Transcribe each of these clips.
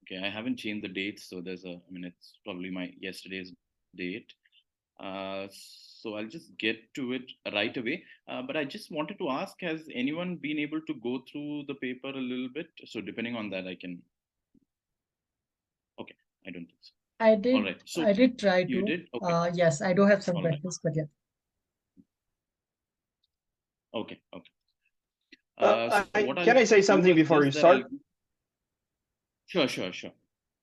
Okay, I haven't changed the dates, so it's probably my yesterday's date. So I'll just get to it right away. But I just wanted to ask, has anyone been able to go through the paper a little bit? So depending on that, I can. Okay, I don't think so. I All did right. So I did try you to. did? Okay. Yes, I do have some All right. questions, but yeah. Okay. Okay. So I what I'll can I say do something is before just you that I'll. start? Sure, sure, sure.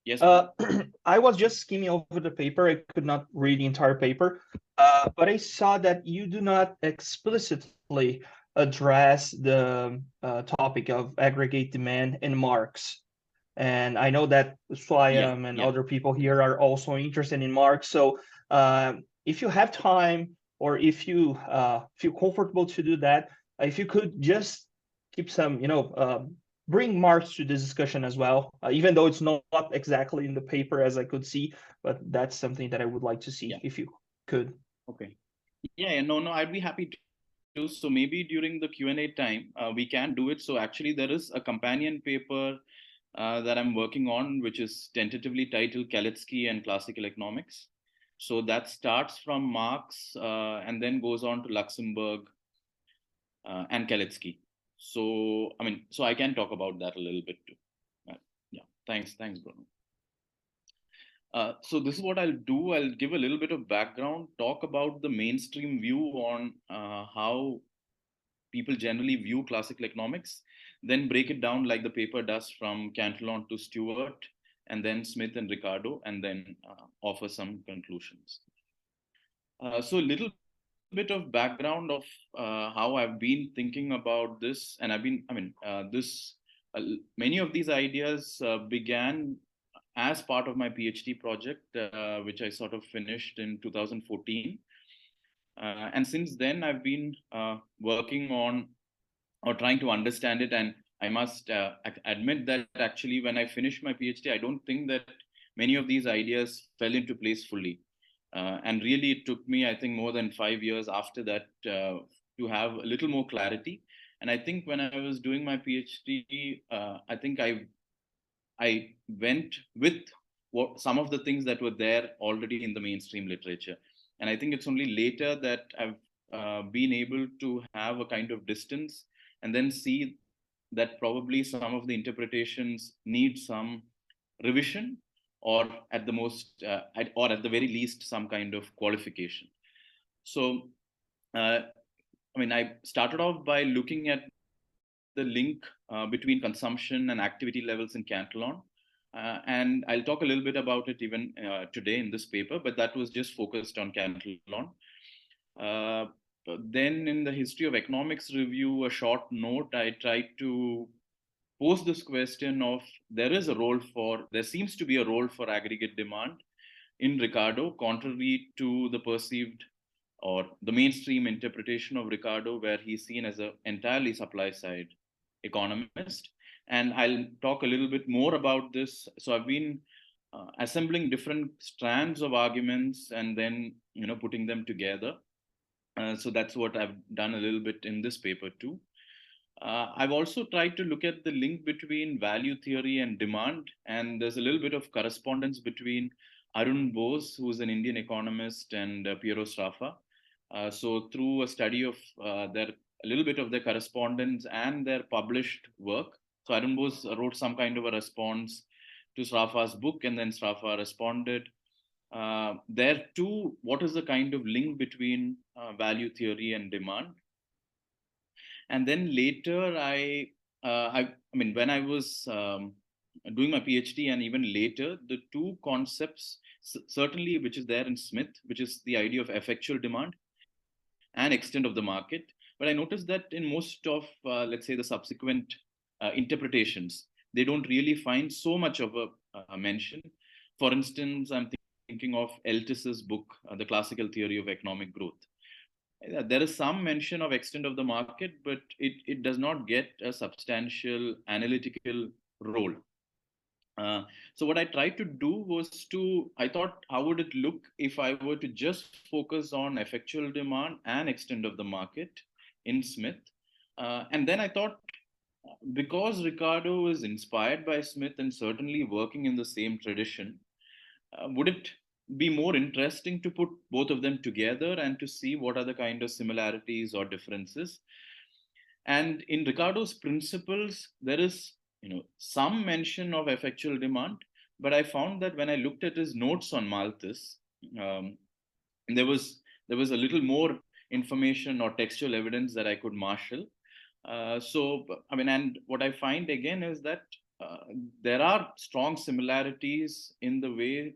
Yes, please. Uh, I was just skimming over the paper. I could not read the entire paper, but I saw that you do not explicitly address the topic of aggregate demand in Marx. And I know that Yeah, Swayam and yeah. other people here are also interested in Marx. So if you have time or if you feel comfortable to do that, if you could just keep some, bring Marx to this discussion as well, even though it's not exactly in the paper as I could see, but that's something that I would like to see Yeah. if you could. Okay. Yeah, yeah, no, no, I'd be happy to. So maybe during the Q&A time, we can do it. So actually, there is a companion paper that I'm working on, which is tentatively titled Kaletsky and Classical Economics. So that starts from Marx and then goes on to Luxembourg and Kaletsky. So, so I can talk about that a little bit too. Yeah, thanks, Bruno. So this is what I'll do. I'll give a little bit of background, talk about the mainstream view on how people generally view classical economics, then break it down like the paper does from Cantillon to Stewart, and then Smith and Ricardo, and then offer some conclusions. So a little bit of background of how I've been thinking about this, and many of these ideas began as part of my PhD project, which I sort of finished in 2014. And since then, I've been working on or trying to understand it. And I must admit that actually, when I finished my PhD, I don't think that many of these ideas fell into place fully. And really, it took me, I think, more than 5 years after that to have a little more clarity. And I think when I was doing my PhD, I think I went with some of the things that were there already in the mainstream literature. And I think it's only later that I've been able to have a kind of distance and then see that probably some of the interpretations need some revision or at the or at the very least, some kind of qualification. So, I started off by looking at the link between consumption and activity levels in Cantillon. And I'll talk a little bit about it even today in this paper, but that was just focused on Cantillon. But then in the History of Economics review, a short note, I tried to pose this question of there seems to be a role for aggregate demand in Ricardo, contrary to the perceived or the mainstream interpretation of Ricardo, where he's seen as an entirely supply side economist. And I'll talk a little bit more about this. So I've been assembling different strands of arguments and then putting them together. So that's what I've done a little bit in this paper too. I've also tried to look at the link between value theory and demand, and there's a little bit of correspondence between Arun Bose, who's an Indian economist, and Piero Sraffa. So through a study of a little bit of their correspondence and their published work, so Arun Bose wrote some kind of a response to Sraffa's book, and then Sraffa responded. There too, what is the kind of link between value theory and demand? And then later, when I was doing my PhD, and even later, the two concepts certainly which is there in Smith, which is the idea of effectual demand and extent of the market. But I noticed that in most of, let's say, the subsequent interpretations, they don't really find so much of a mention. For instance, I'm thinking of Eltis's book, The Classical Theory of Economic Growth. There is some mention of extent of the market, but it does not get a substantial analytical role. So what I tried to do was I thought, how would it look if I were to just focus on effectual demand and extent of the market in Smith? And then I thought, Because Ricardo is inspired by Smith and certainly working in the same tradition, would it be more interesting to put both of them together and to see what are the kind of similarities or differences? And in Ricardo's principles, there is, some mention of effectual demand, but I found that when I looked at his notes on Malthus, um, there was a little more information or textual evidence that I could marshal. So, I mean, and what I find again is that uh, there are strong similarities in the way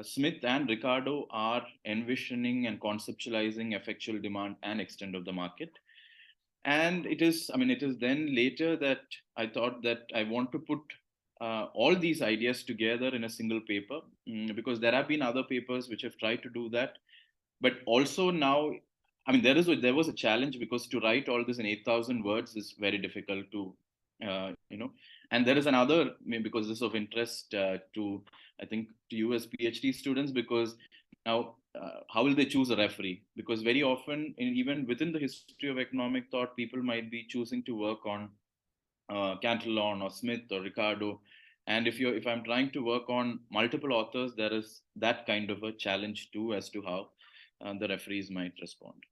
Smith and Ricardo are envisioning and conceptualizing effectual demand and extent of the market. And it is, I mean, it is then later that I thought that I want to put all these ideas together in a single paper, because there have been other papers which have tried to do that, but also now, I mean, there was a challenge because to write all this in 8,000 words is very difficult to, and there is another, I mean, because this is of interest to, I think, to you as PhD students, because now how will they choose a referee? Because very often, even within the history of economic thought, people might be choosing to work on Cantillon or Smith or Ricardo. And if I'm trying to work on multiple authors, there is that kind of a challenge too as to how the referees might respond.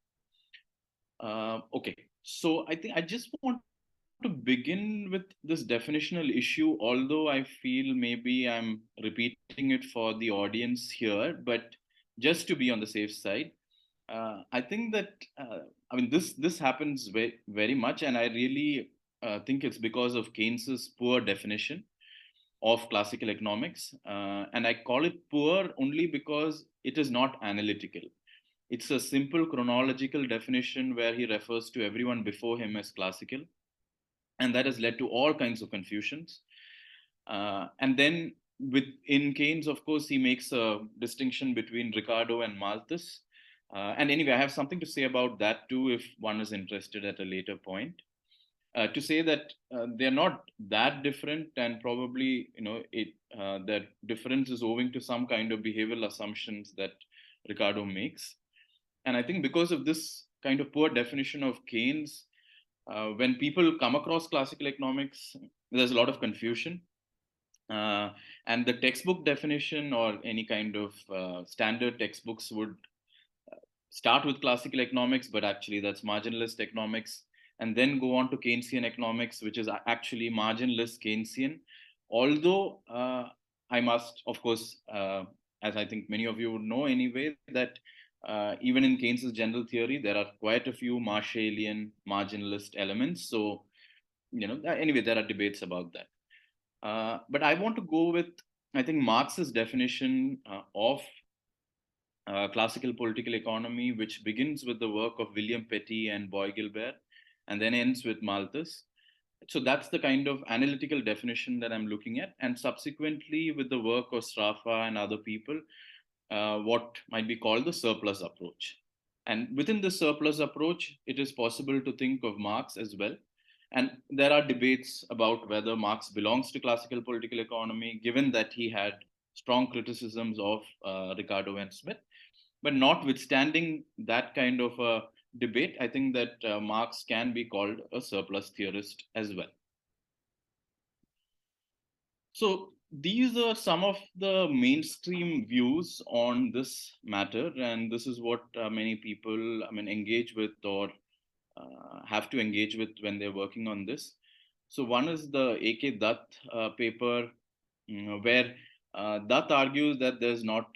Okay, so I think I just want to begin with this definitional issue, although I feel maybe I'm repeating it for the audience here, but just to be on the safe side, I think that I mean this happens very much, and I really think it's because of Keynes's poor definition of classical economics, and I call it poor only because it is not analytical. It's a simple chronological definition where he refers to everyone before him as classical, and that has led to all kinds of confusions. And then in Keynes, of course, he makes a distinction between Ricardo and Malthus. And anyway, I have something to say about that too, if one is interested at a later point. To say that they're not that different, and probably that difference is owing to some kind of behavioral assumptions that Ricardo makes. And I think because of this kind of poor definition of Keynes, when people come across classical economics, there's a lot of confusion. Uh, and the textbook definition or any kind of standard textbooks would start with classical economics, but actually that's marginalist economics, and then go on to Keynesian economics, which is actually marginalist Keynesian. Although I must, of course, as I think many of you would know anyway, that even in Keynes's general theory, there are quite a few Marshallian marginalist elements. So, anyway, there are debates about that. But I want to go with, I think, Marx's definition of classical political economy, which begins with the work of William Petty and Boy Gilbert, and then ends with Malthus. So that's the kind of analytical definition that I'm looking at. And subsequently, with the work of Straffa and other people, what might be called the surplus approach. And within the surplus approach, it is possible to think of Marx as well. And there are debates about whether Marx belongs to classical political economy, given that he had strong criticisms of Ricardo and Smith. But notwithstanding that kind of a debate, I think that Marx can be called a surplus theorist as well. So these are some of the mainstream views on this matter, and this is what many people, I mean, engage with or have to engage with when they're working on this. So one is the A.K. Dutt paper, where Dutt argues that there's not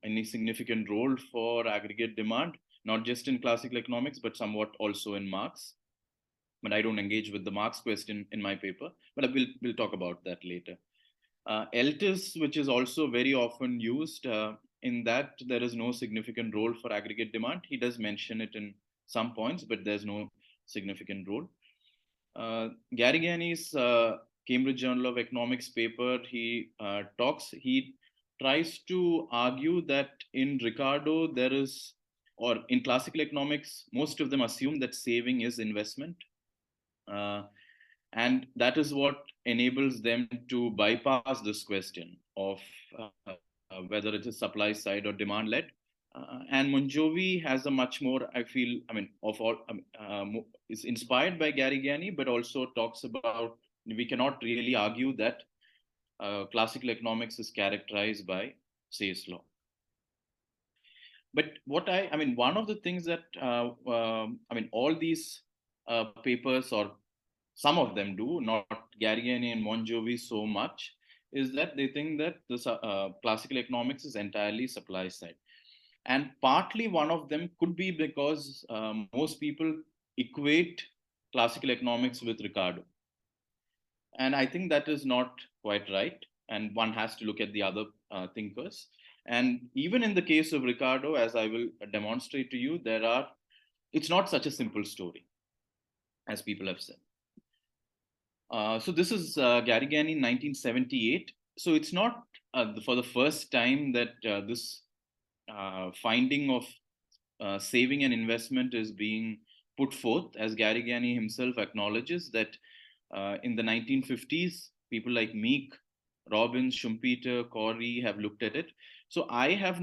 any significant role for aggregate demand, not just in classical economics, but somewhat also in Marx. But I don't engage with the Marx question in my paper, but we'll talk about that later. Eltis, which is also very often used, in that there is no significant role for aggregate demand. He does mention it in some points, but there's no significant role. Garrigani's Cambridge Journal of Economics paper, he tries to argue that in Ricardo, there is, or in classical economics, most of them assume that saving is investment. And that is what enables them to bypass this question of whether it is supply side or demand led. And Monjovi has a much more, I feel, I mean, of all, is inspired by Gary Gani, but also talks about, we cannot really argue that classical economics is characterized by Say's law. But what I mean, one of the things that, I mean, all these papers, or some of them do, not Gary Gani and Monjovi so much, is that they think that this classical economics is entirely supply side. And partly one of them could be because most people equate classical economics with Ricardo. And I think that is not quite right. And one has to look at the other thinkers. And even in the case of Ricardo, as I will demonstrate to you, it's not such a simple story as people have said. So this is Gary Gani in 1978. So it's not for the first time that this finding of saving and investment is being put forth, as Gary Gani himself acknowledges that in the 1950s, people like Meek, Robbins, Schumpeter, Corey have looked at it. So I've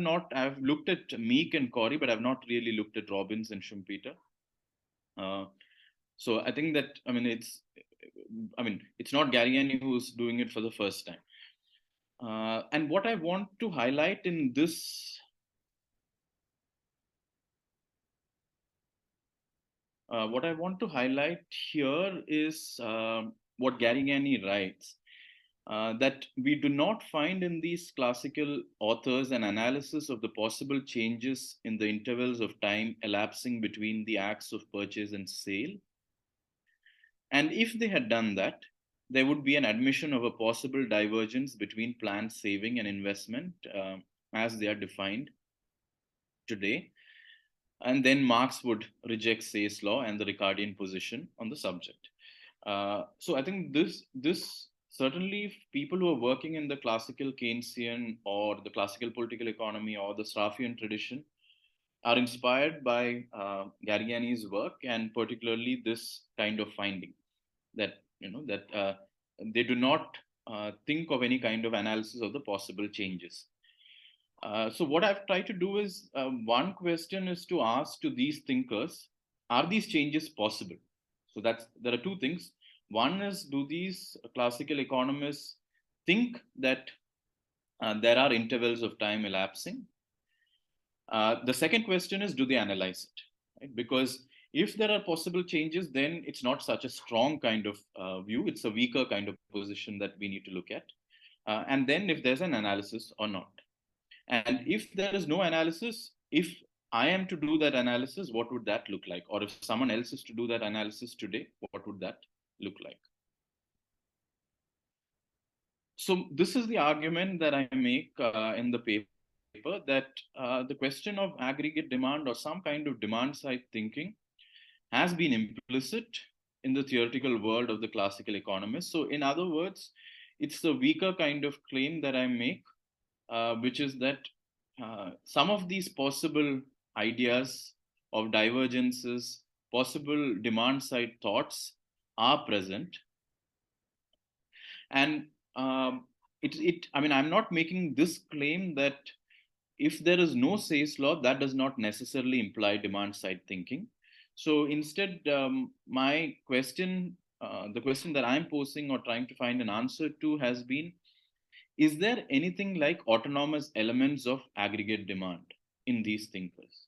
looked at Meek and Corey, but I've not really looked at Robbins and Schumpeter. So I think that, it's not Gary Gani who's doing it for the first time. And what I want to highlight in this what I want to highlight here is what Gary Gani writes, that we do not find in these classical authors an analysis of the possible changes in the intervals of time elapsing between the acts of purchase and sale. And if they had done that, there would be an admission of a possible divergence between planned saving and investment as they are defined today. And then Marx would reject Say's law and the Ricardian position on the subject. So I think this certainly people who are working in the classical Keynesian or the classical political economy or the Sraffian tradition are inspired by Gary Gani's work, and particularly this kind of finding that they do not think of any kind of analysis of the possible changes. So what I've tried to do is one question is to ask to these thinkers, are these changes possible? So there are two things. One is, do these classical economists think that there are intervals of time elapsing? The second question is, do they analyze it? Right? Because if there are possible changes, then it's not such a strong kind of view. It's a weaker kind of position that we need to look at. And then if there's an analysis or not. And if there is no analysis, if I am to do that analysis, what would that look like? Or if someone else is to do that analysis today, what would that look like? So this is the argument that I make in the paper, that the question of aggregate demand or some kind of demand side thinking has been implicit in the theoretical world of the classical economists. So in other words, it's the weaker kind of claim that I make, which is that some of these possible ideas of divergences, possible demand side thoughts are present. And I'm not making this claim that if there is no Say's law, that does not necessarily imply demand side thinking. So instead, my question, the question that I'm posing or trying to find an answer to has been, is there anything like autonomous elements of aggregate demand in these thinkers?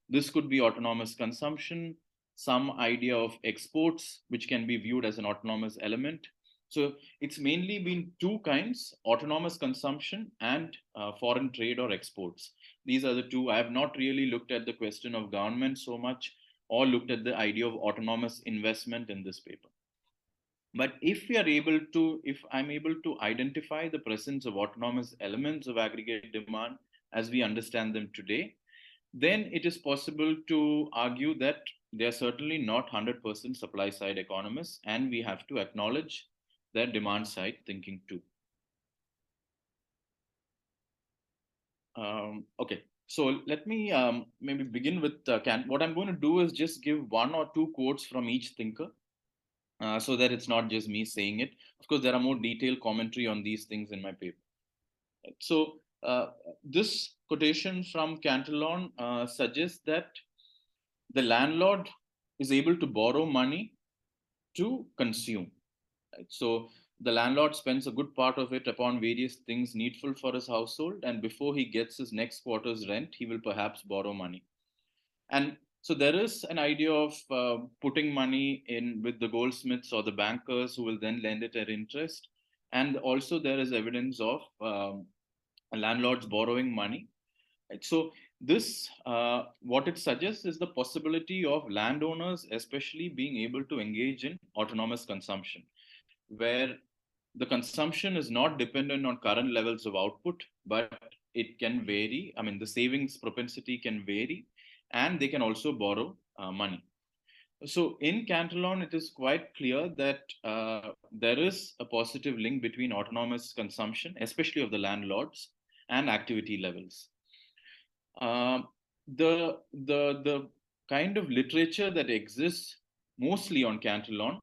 This could be autonomous consumption, some idea of exports, which can be viewed as an autonomous element. So it's mainly been two kinds: autonomous consumption and foreign trade or exports. These are the two. I have not really looked at the question of government so much, or looked at the idea of autonomous investment in this paper. But if I'm able to identify the presence of autonomous elements of aggregate demand as we understand them today, then it is possible to argue that they are certainly not 100% supply side economists, and we have to acknowledge their demand side thinking too. Okay, so let me maybe begin with what I'm going to do is just give one or two quotes from each thinker. So that it's not just me saying it. Of course, there are more detailed commentary on these things in my paper. So This quotation from Cantillon suggests that the landlord is able to borrow money to consume. Right? So the landlord spends a good part of it upon various things needful for his household, and before he gets his next quarter's rent, he will perhaps borrow money. And so there is an idea of putting money in with the goldsmiths or the bankers who will then lend it at interest. And also there is evidence of landlords borrowing money. Right? So this, what it suggests is the possibility of landowners, especially being able to engage in autonomous consumption, where the consumption is not dependent on current levels of output, but it can vary. I mean, the savings propensity can vary, and they can also borrow money. So in Cantillon, it is quite clear that there is a positive link between autonomous consumption, especially of the landlords, and activity levels. Um, the kind of literature that exists mostly on Cantillon,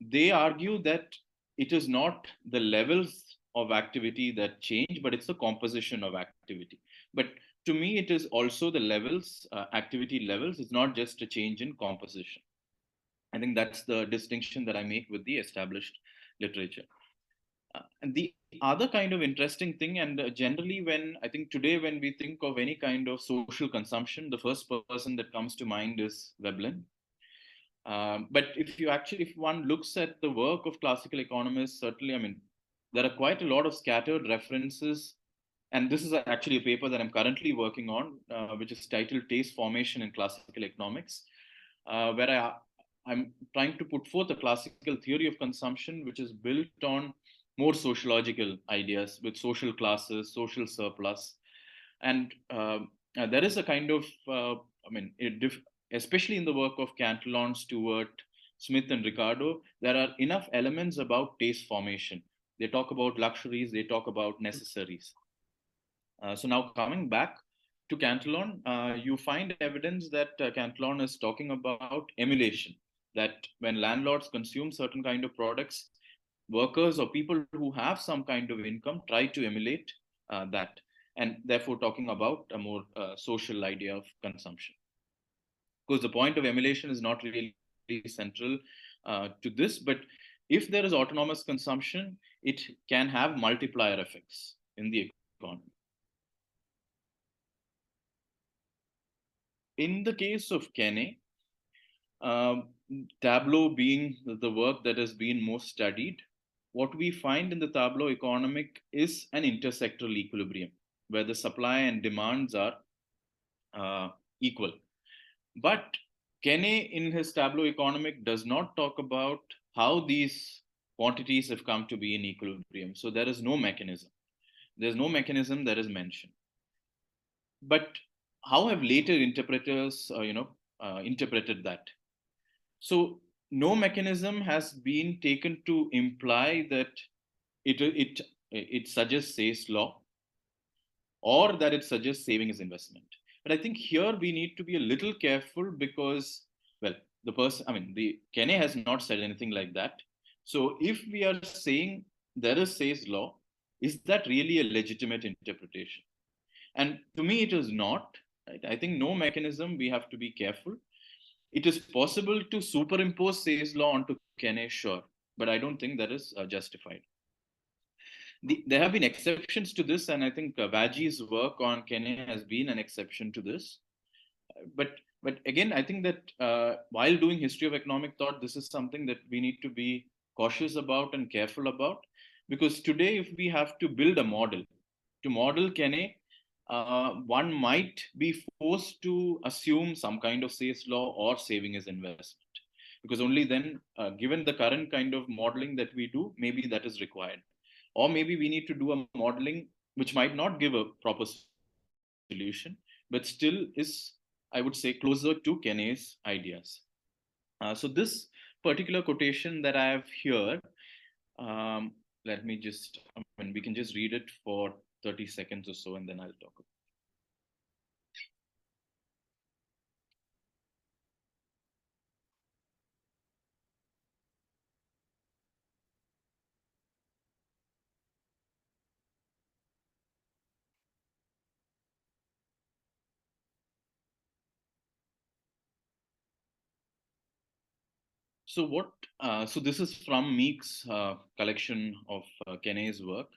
they argue that it is not the levels of activity that change, but it's the composition of activity. But to me, it is also the levels, activity levels. It's not just a change in composition. I think that's the distinction that I make with the established literature. And the other kind of interesting thing, and generally, when I think today, when we think of any kind of social consumption, the first person that comes to mind is Veblen. But if one looks at the work of classical economists, certainly, I mean, there are quite a lot of scattered references. And this is actually a paper that I'm currently working on, which is titled Taste Formation in Classical Economics, where I'm trying to put forth a classical theory of consumption, which is built on more sociological ideas with social classes, social surplus. And there is a kind of, I mean, especially in the work of Cantillon, Stewart, Smith, and Ricardo, there are enough elements about taste formation. They talk about luxuries, they talk about necessaries. So now coming back to Cantillon, you find evidence that Cantillon is talking about emulation, that when landlords consume certain kind of products, workers or people who have some kind of income try to emulate that, and therefore talking about a more social idea of consumption. Because the point of emulation is not really central to this, but if there is autonomous consumption, it can have multiplier effects in the economy. In the case of Kenne, um, Tableau being the work that has been most studied, what we find in the Tableau economic is an intersectoral equilibrium where the supply and demands are uh, equal. But Kenne, in his Tableau economic, does not talk about how these quantities have come to be in equilibrium. So there is no mechanism. There's no mechanism that is mentioned. But how have later interpreters, interpreted that? So no mechanism has been taken to imply that it suggests Say's law or that it suggests saving is investment. But I think here we need to be a little careful because, well, the person, I mean, the Kenne has not said anything like that. So if we are saying there is Say's law, is that really a legitimate interpretation? And to me, it is not. Right? I think no mechanism, we have to be careful. It is possible to superimpose Say's law onto Kenne, sure, but I don't think that is justified. There have been exceptions to this, and I think Vaji's work on Kenne has been an exception to this. But again, I think that while doing history of economic thought, this is something that we need to be cautious about and careful about, because today, if we have to build a model to model Kenne, one might be forced to assume some kind of Say's law or saving as investment, because only then, given the current kind of modeling that we do, maybe that is required, or maybe we need to do a modeling which might not give a proper solution, but still is, I would say, closer to Kenne's ideas. So this particular quotation that I have here, um, let me just, I mean, we can just read it for 30 seconds or so, and then I'll talk about it. So what? So this is from Meek's collection of Kenne's work.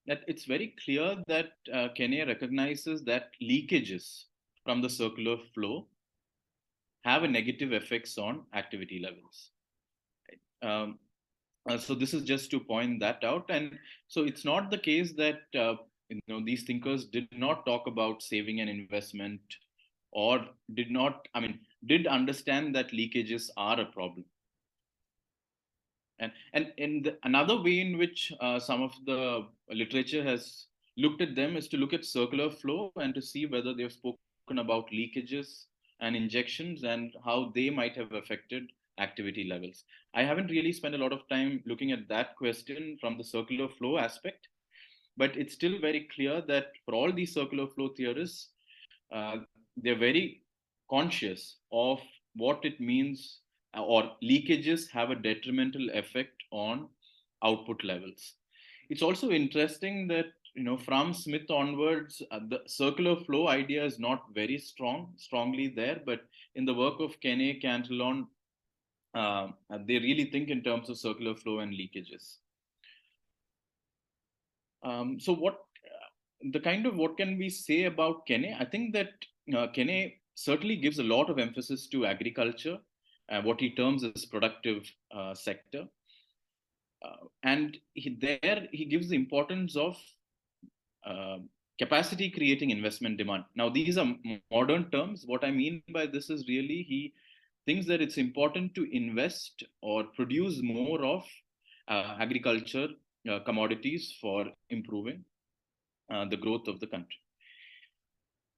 That it's very clear that Kenne recognizes that leakages from the circular flow have a negative effects on activity levels. Um, so this is just to point that out, and so it's not the case that these thinkers did not talk about saving and investment, or did not. I mean, did understand that leakages are a problem. And another way in which some of the literature has looked at them is to look at circular flow and to see whether they've spoken about leakages and injections and how they might have affected activity levels. I haven't really spent a lot of time looking at that question from the circular flow aspect, but it's still very clear that for all these circular flow theorists, uh, they're very conscious of what it means, or leakages have a detrimental effect on output levels. It's also interesting that from Smith onwards, the circular flow idea is not very strongly there, but in the work of Kenne, Cantillon, they really think in terms of circular flow and leakages. So the kind of what can we say about Kenne? I think that Kenne certainly gives a lot of emphasis to agriculture, what he terms as productive sector. And there he gives the importance of uh, capacity creating investment demand. Now, these are modern terms. What I mean by this is really he thinks that it's important to invest or produce more of agriculture commodities for improving the growth of the country.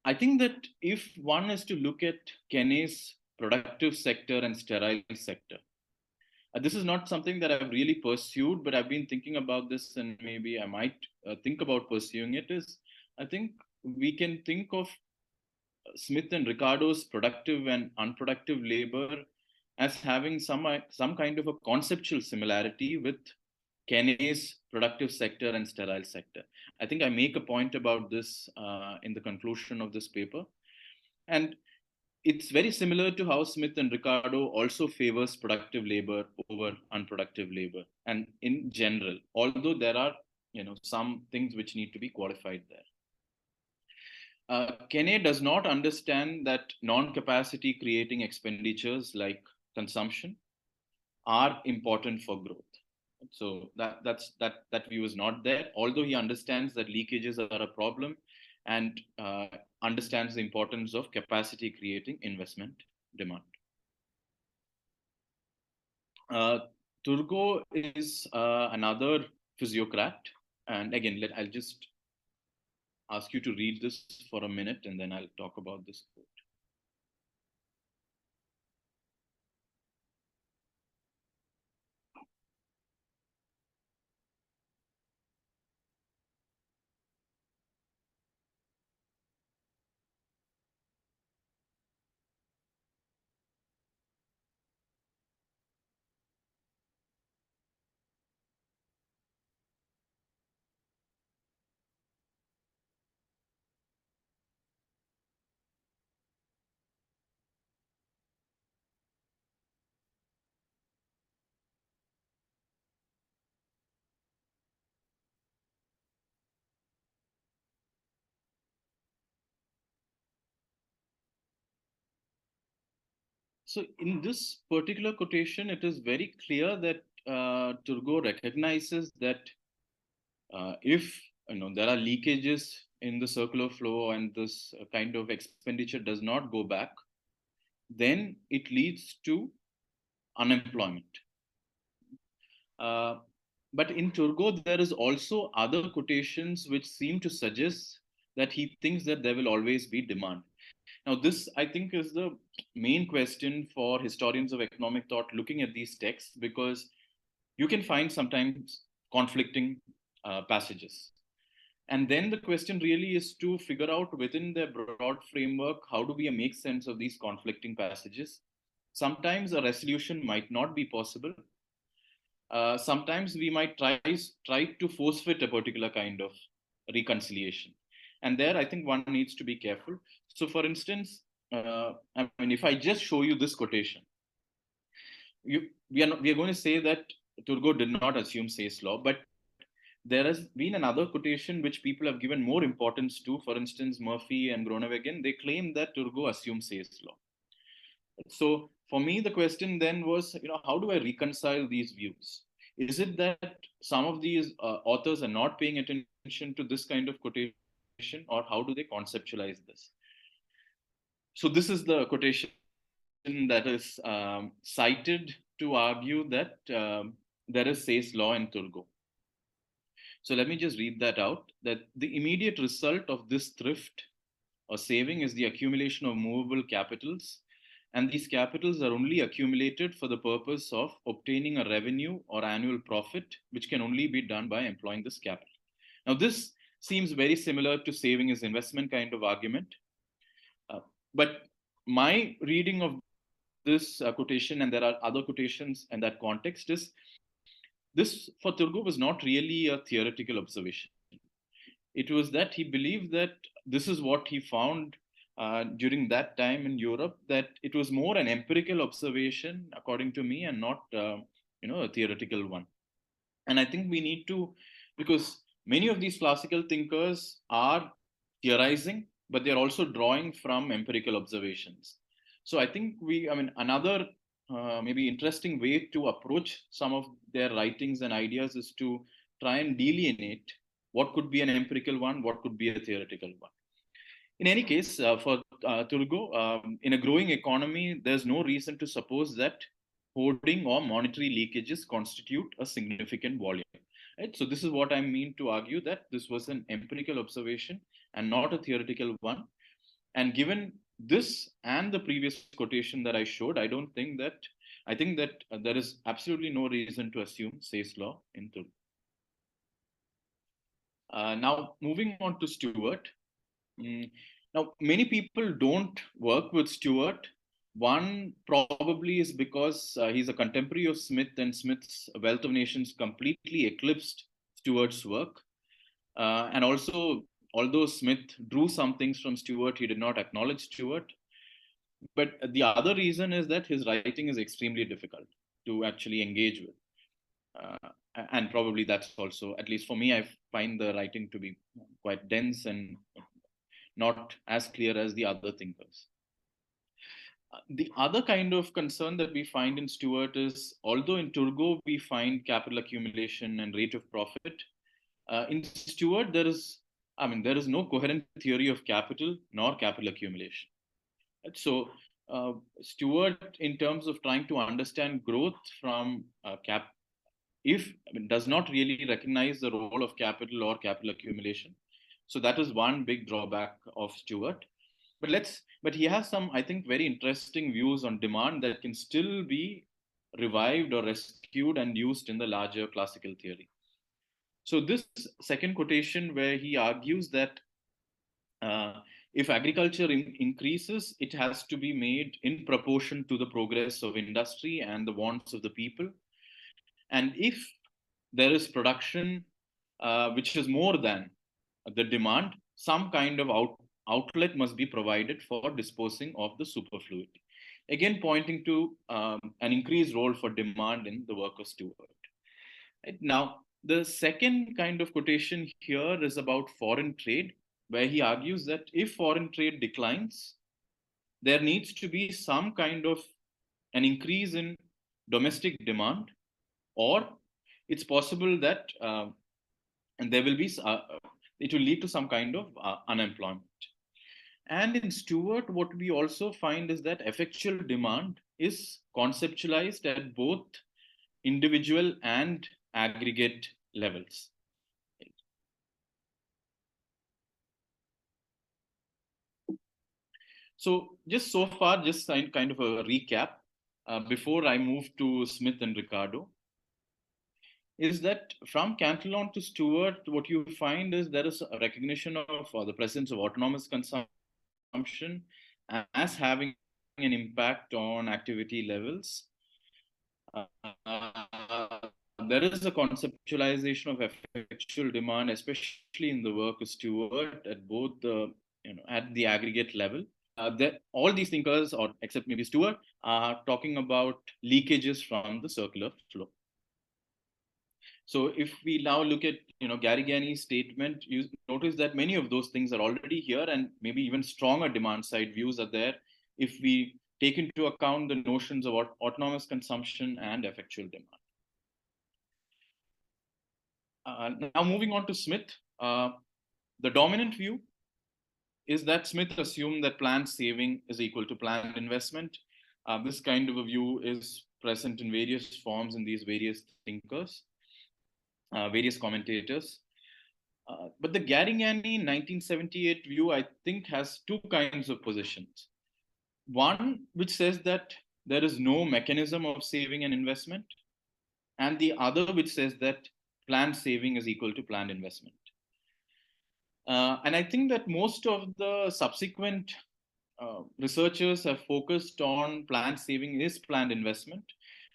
I think that if one is to look at Kenne's productive sector and sterile sector, this is not something that I've really pursued, but I've been thinking about this, and maybe I might think about pursuing it. Is I think we can think of Smith and Ricardo's productive and unproductive labor as having some kind of a conceptual similarity with Kenne's productive sector and sterile sector. I think I make a point about this in the conclusion of this paper. And it's very similar to how Smith and Ricardo also favors productive labor over unproductive labor. And in general, although there are some things which need to be qualified there. Kenne does not understand that non-capacity creating expenditures like consumption are important for growth. So that view is not there. Although he understands that leakages are a problem, and understands the importance of capacity creating investment demand. Turgot is another physiocrat, and again, I'll just ask you to read this for a minute, and then I'll talk about this quote. So in this particular quotation, it is very clear that Turgot recognizes that if there are leakages in the circular flow and this kind of expenditure does not go back, then it leads to unemployment. Uh, but in Turgot, there is also other quotations which seem to suggest that he thinks that there will always be demand. Now, this, I think, is the main question for historians of economic thought looking at these texts, because you can find sometimes conflicting passages. And then the question really is to figure out within the broad framework, how do we make sense of these conflicting passages? Sometimes a resolution might not be possible. Sometimes we might try to force fit a particular kind of reconciliation. And there, I think one needs to be careful. So, for instance, I mean, if I just show you this quotation, we are going to say that Turgot did not assume Say's law, but there has been another quotation which people have given more importance to. For instance, Murphy and Groenewegen, they claim that Turgot assumed Say's law. So for me, the question then was, how do I reconcile these views? Is it that some of these authors are not paying attention to this kind of quotation, or how do they conceptualize this? So this is the quotation that is cited to argue that there is Say's law in Turgot. So let me just read that out, that the immediate result of this thrift or saving is the accumulation of movable capitals. And these capitals are only accumulated for the purpose of obtaining a revenue or annual profit, which can only be done by employing this capital. Now, this seems very similar to saving as investment kind of argument. But my reading of this quotation, and there are other quotations in that context, is this for Turgot was not really a theoretical observation. It was that he believed that this is what he found during that time in Europe, that it was more an empirical observation, according to me, and not a theoretical one. And I think we need to, because many of these classical thinkers are theorizing, but they're also drawing from empirical observations. So I think another maybe interesting way to approach some of their writings and ideas is to try and delineate what could be an empirical one, what could be a theoretical one. In any case, for Turgot, in a growing economy, there's no reason to suppose that hoarding or monetary leakages constitute a significant volume. Right? So this is what I mean to argue, that this was an empirical observation and not a theoretical one. And given this and the previous quotation that I showed, I think that there is absolutely no reason to assume Say's law in Turgot. Now, moving on to Stewart. Now, many people don't work with Stewart. One probably is because he's a contemporary of Smith, and Smith's Wealth of Nations completely eclipsed Stewart's work. And also, although Smith drew some things from Stewart, he did not acknowledge Stewart. But the other reason is that his writing is extremely difficult to actually engage with. And probably that's also, at least for me, I find the writing to be quite dense and not as clear as the other thinkers. The other kind of concern that we find in Stewart is, although in Turgot we find capital accumulation and rate of profit, in Stewart there is no coherent theory of capital nor capital accumulation. So Stewart, in terms of trying to understand growth from does not really recognize the role of capital or capital accumulation. So that is one big drawback of Stewart. But he has some, I think, very interesting views on demand that can still be revived or rescued and used in the larger classical theory. So this second quotation, where he argues that if agriculture increases, it has to be made in proportion to the progress of industry and the wants of the people. And if there is production which is more than the demand, some kind of outlet must be provided for disposing of the superfluity. Again, pointing to an increased role for demand in the work of Stewart. Right? Now, the second kind of quotation here is about foreign trade, where he argues that if foreign trade declines, there needs to be some kind of an increase in domestic demand, or it's possible that and there will be it will lead to some kind of unemployment. And in Stewart, what we also find is that effectual demand is conceptualized at both individual and aggregate levels. So just so far, just kind of a recap before I move to Smith and Ricardo, is that from Cantillon to Stewart, what you find is there is a recognition of the presence of autonomous consumption as having an impact on activity levels. There is a conceptualization of effectual demand, especially in the work of Stewart, at both the at the aggregate level. all these thinkers, or except maybe Stewart, are talking about leakages from the circular flow. So if we now look at Gary Gani's statement, you notice that many of those things are already here, and maybe even stronger demand side views are there if we take into account the notions of autonomous consumption and effectual demand. Now moving on to Smith, the dominant view is that Smith assumed that planned saving is equal to planned investment. This kind of a view is present in various forms in these various thinkers, various commentators. But the Garigani 1978 view, I think, has two kinds of positions. One, which says that there is no mechanism of saving and investment, and the other, which says that planned saving is equal to planned investment. And I think that most of the subsequent researchers have focused on planned saving is planned investment,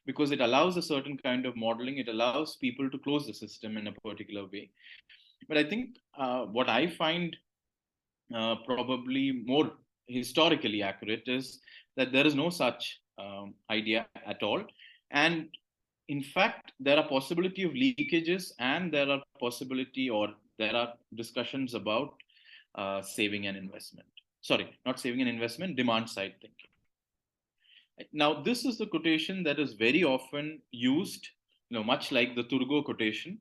because it allows a certain kind of modeling. It allows people to close the system in a particular way. But I think what I find probably more historically accurate is that there is no such idea at all. And in fact, there are possibility of leakages, and there are possibility, or there are discussions about saving and investment. Sorry, not saving and investment, demand side thinking. Now, this is the quotation that is very often used, much like the Turgot quotation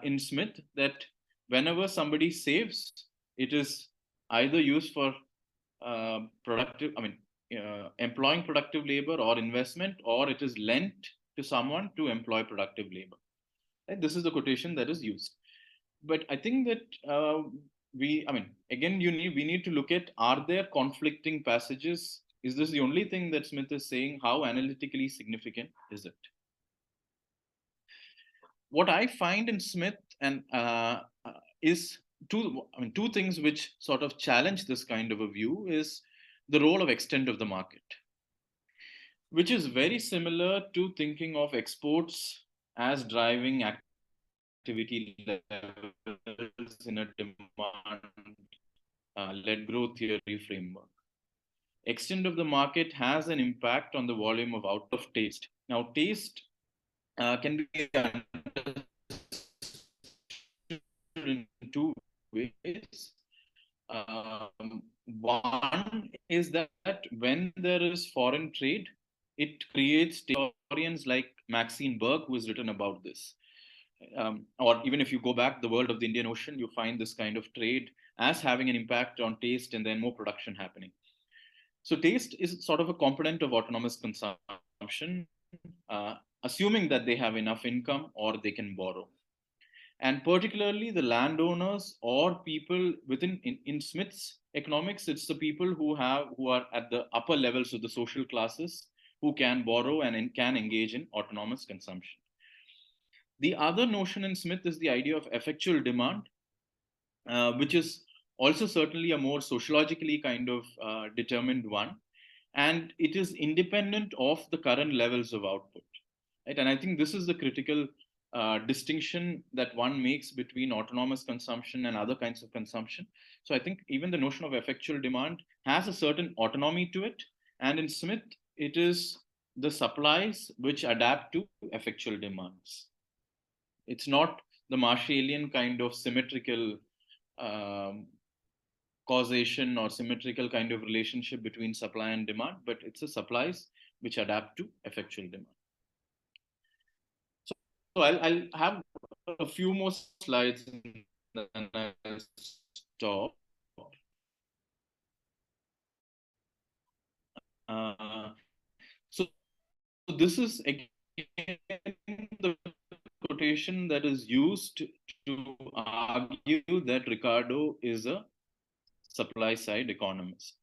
in Smith, that whenever somebody saves, it is either used for employing productive labor or investment, or it is lent to someone to employ productive labor. Right? This is the quotation that is used. But I think that we need to look at, are there conflicting passages? Is this the only thing that Smith is saying? How analytically significant is it? What I find in Smith and is two things which sort of challenge this kind of a view is the role of extent of the market, which is very similar to thinking of exports as driving activity levels in a demand-led growth theory framework. Extent of the market has an impact on the volume of out of taste. Now, taste can be understood in two ways. One is that when there is foreign trade, it creates historians like Maxine Berg, who has written about this. Or even if you go back the world of the Indian Ocean, you find this kind of trade as having an impact on taste, and then more production happening. So taste is sort of a component of autonomous consumption, assuming that they have enough income or they can borrow. And particularly the landowners or people within in Smith's economics, it's the people who are at the upper levels of the social classes who can borrow and can engage in autonomous consumption. The other notion in Smith is the idea of effectual demand, which is also certainly a more sociologically kind of determined one. And it is independent of the current levels of output. Right? And I think this is the critical distinction that one makes between autonomous consumption and other kinds of consumption. So I think even the notion of effectual demand has a certain autonomy to it. And in Smith, it is the supplies which adapt to effectual demands. It's not the Marshallian kind of symmetrical causation or symmetrical kind of relationship between supply and demand, but it's the supplies which adapt to effectual demand. So I'll have a few more slides and then I'll stop. So this is again the quotation that is used to argue that Ricardo is a supply side economist,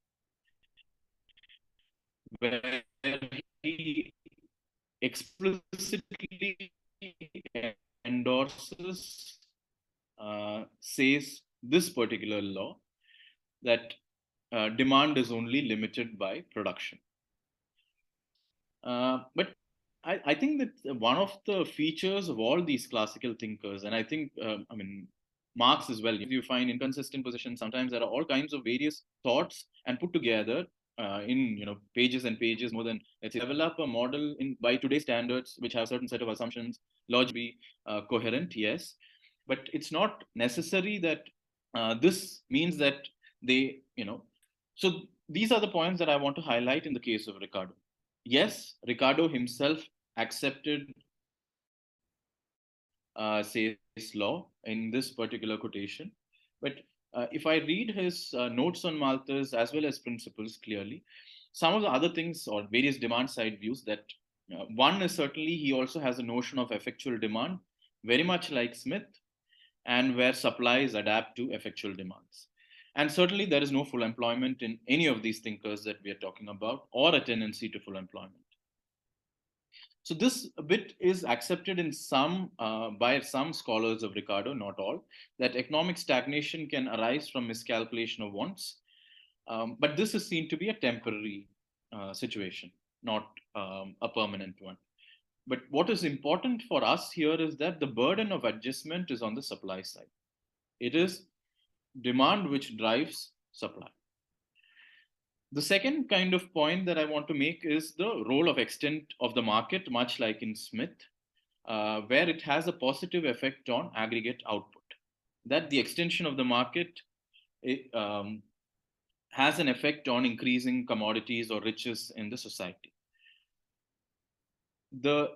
where he explicitly endorses, says this particular law, that demand is only limited by production. But I think that one of the features of all these classical thinkers, and I think, Marx as well. You find inconsistent positions. Sometimes there are all kinds of various thoughts and put together in pages and pages. More than, let's say, develop a model in by today's standards, which have certain set of assumptions, logically coherent, yes, but it's not necessary that this means that they so these are the points that I want to highlight in the case of Ricardo. Yes, Ricardo himself accepted says law in this particular quotation. But if I read his notes on Malthus as well as principles clearly, some of the other things or various demand side views that one is certainly he also has a notion of effectual demand, very much like Smith, and where supplies adapt to effectual demands. And certainly there is no full employment in any of these thinkers that we are talking about, or a tendency to full employment. So this bit is accepted in some by some scholars of Ricardo, not all, that economic stagnation can arise from miscalculation of wants, but this is seen to be a temporary situation, not a permanent one. But what is important for us here is that the burden of adjustment is on the supply side. It is demand which drives supply. The second kind of point that I want to make is the role of extent of the market, much like in Smith, where it has a positive effect on aggregate output. That the extension of the market has an effect on increasing commodities or riches in the society. The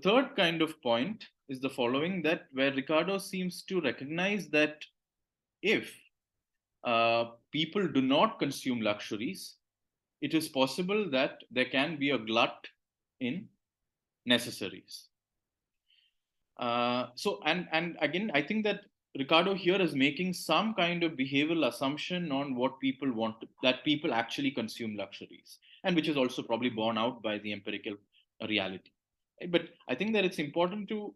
third kind of point is the following, that where Ricardo seems to recognize that if people do not consume luxuries, it is possible that there can be a glut in necessaries. And again, I think that Ricardo here is making some kind of behavioral assumption on what people want, that people actually consume luxuries, and which is also probably borne out by the empirical reality. But I think that it's important to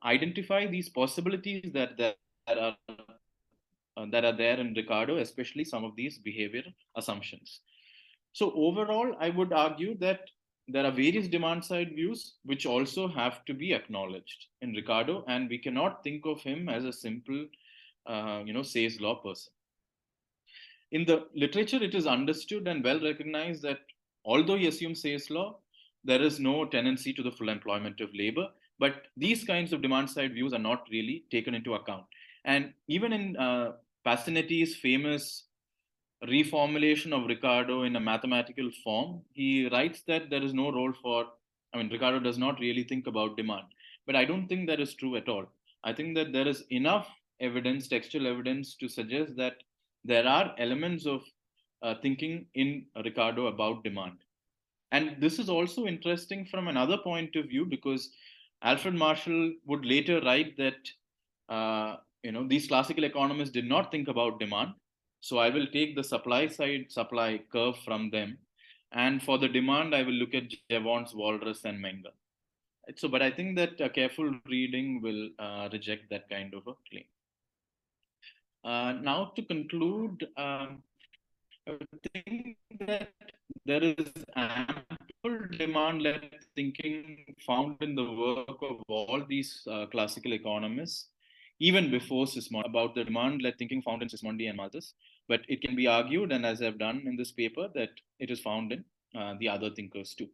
identify these possibilities that are there in Ricardo, especially some of these behavioral assumptions. So overall, I would argue that there are various demand side views which also have to be acknowledged in Ricardo, and we cannot think of him as a simple, Say's law person. In the literature, it is understood and well recognized that although he assumes Say's law, there is no tendency to the full employment of labor. But these kinds of demand side views are not really taken into account. And even in Pasinetti's famous reformulation of Ricardo in a mathematical form, he writes that there is no role for, Ricardo does not really think about demand. But I don't think that is true at all. I think that there is enough evidence, textual evidence, to suggest that there are elements of thinking in Ricardo about demand. And this is also interesting from another point of view, because Alfred Marshall would later write that these classical economists did not think about demand. So I will take the supply side supply curve from them, and for the demand, I will look at Jevons, Walras, and Menger. So, but I think that a careful reading will reject that kind of a claim. Now, to conclude, I think that there is ample demand-led thinking found in the work of all these classical economists, even before Sismondi, about the demand-led thinking found in Sismondi and Malthus. But it can be argued, and as I've done in this paper, that it is found in the other thinkers too,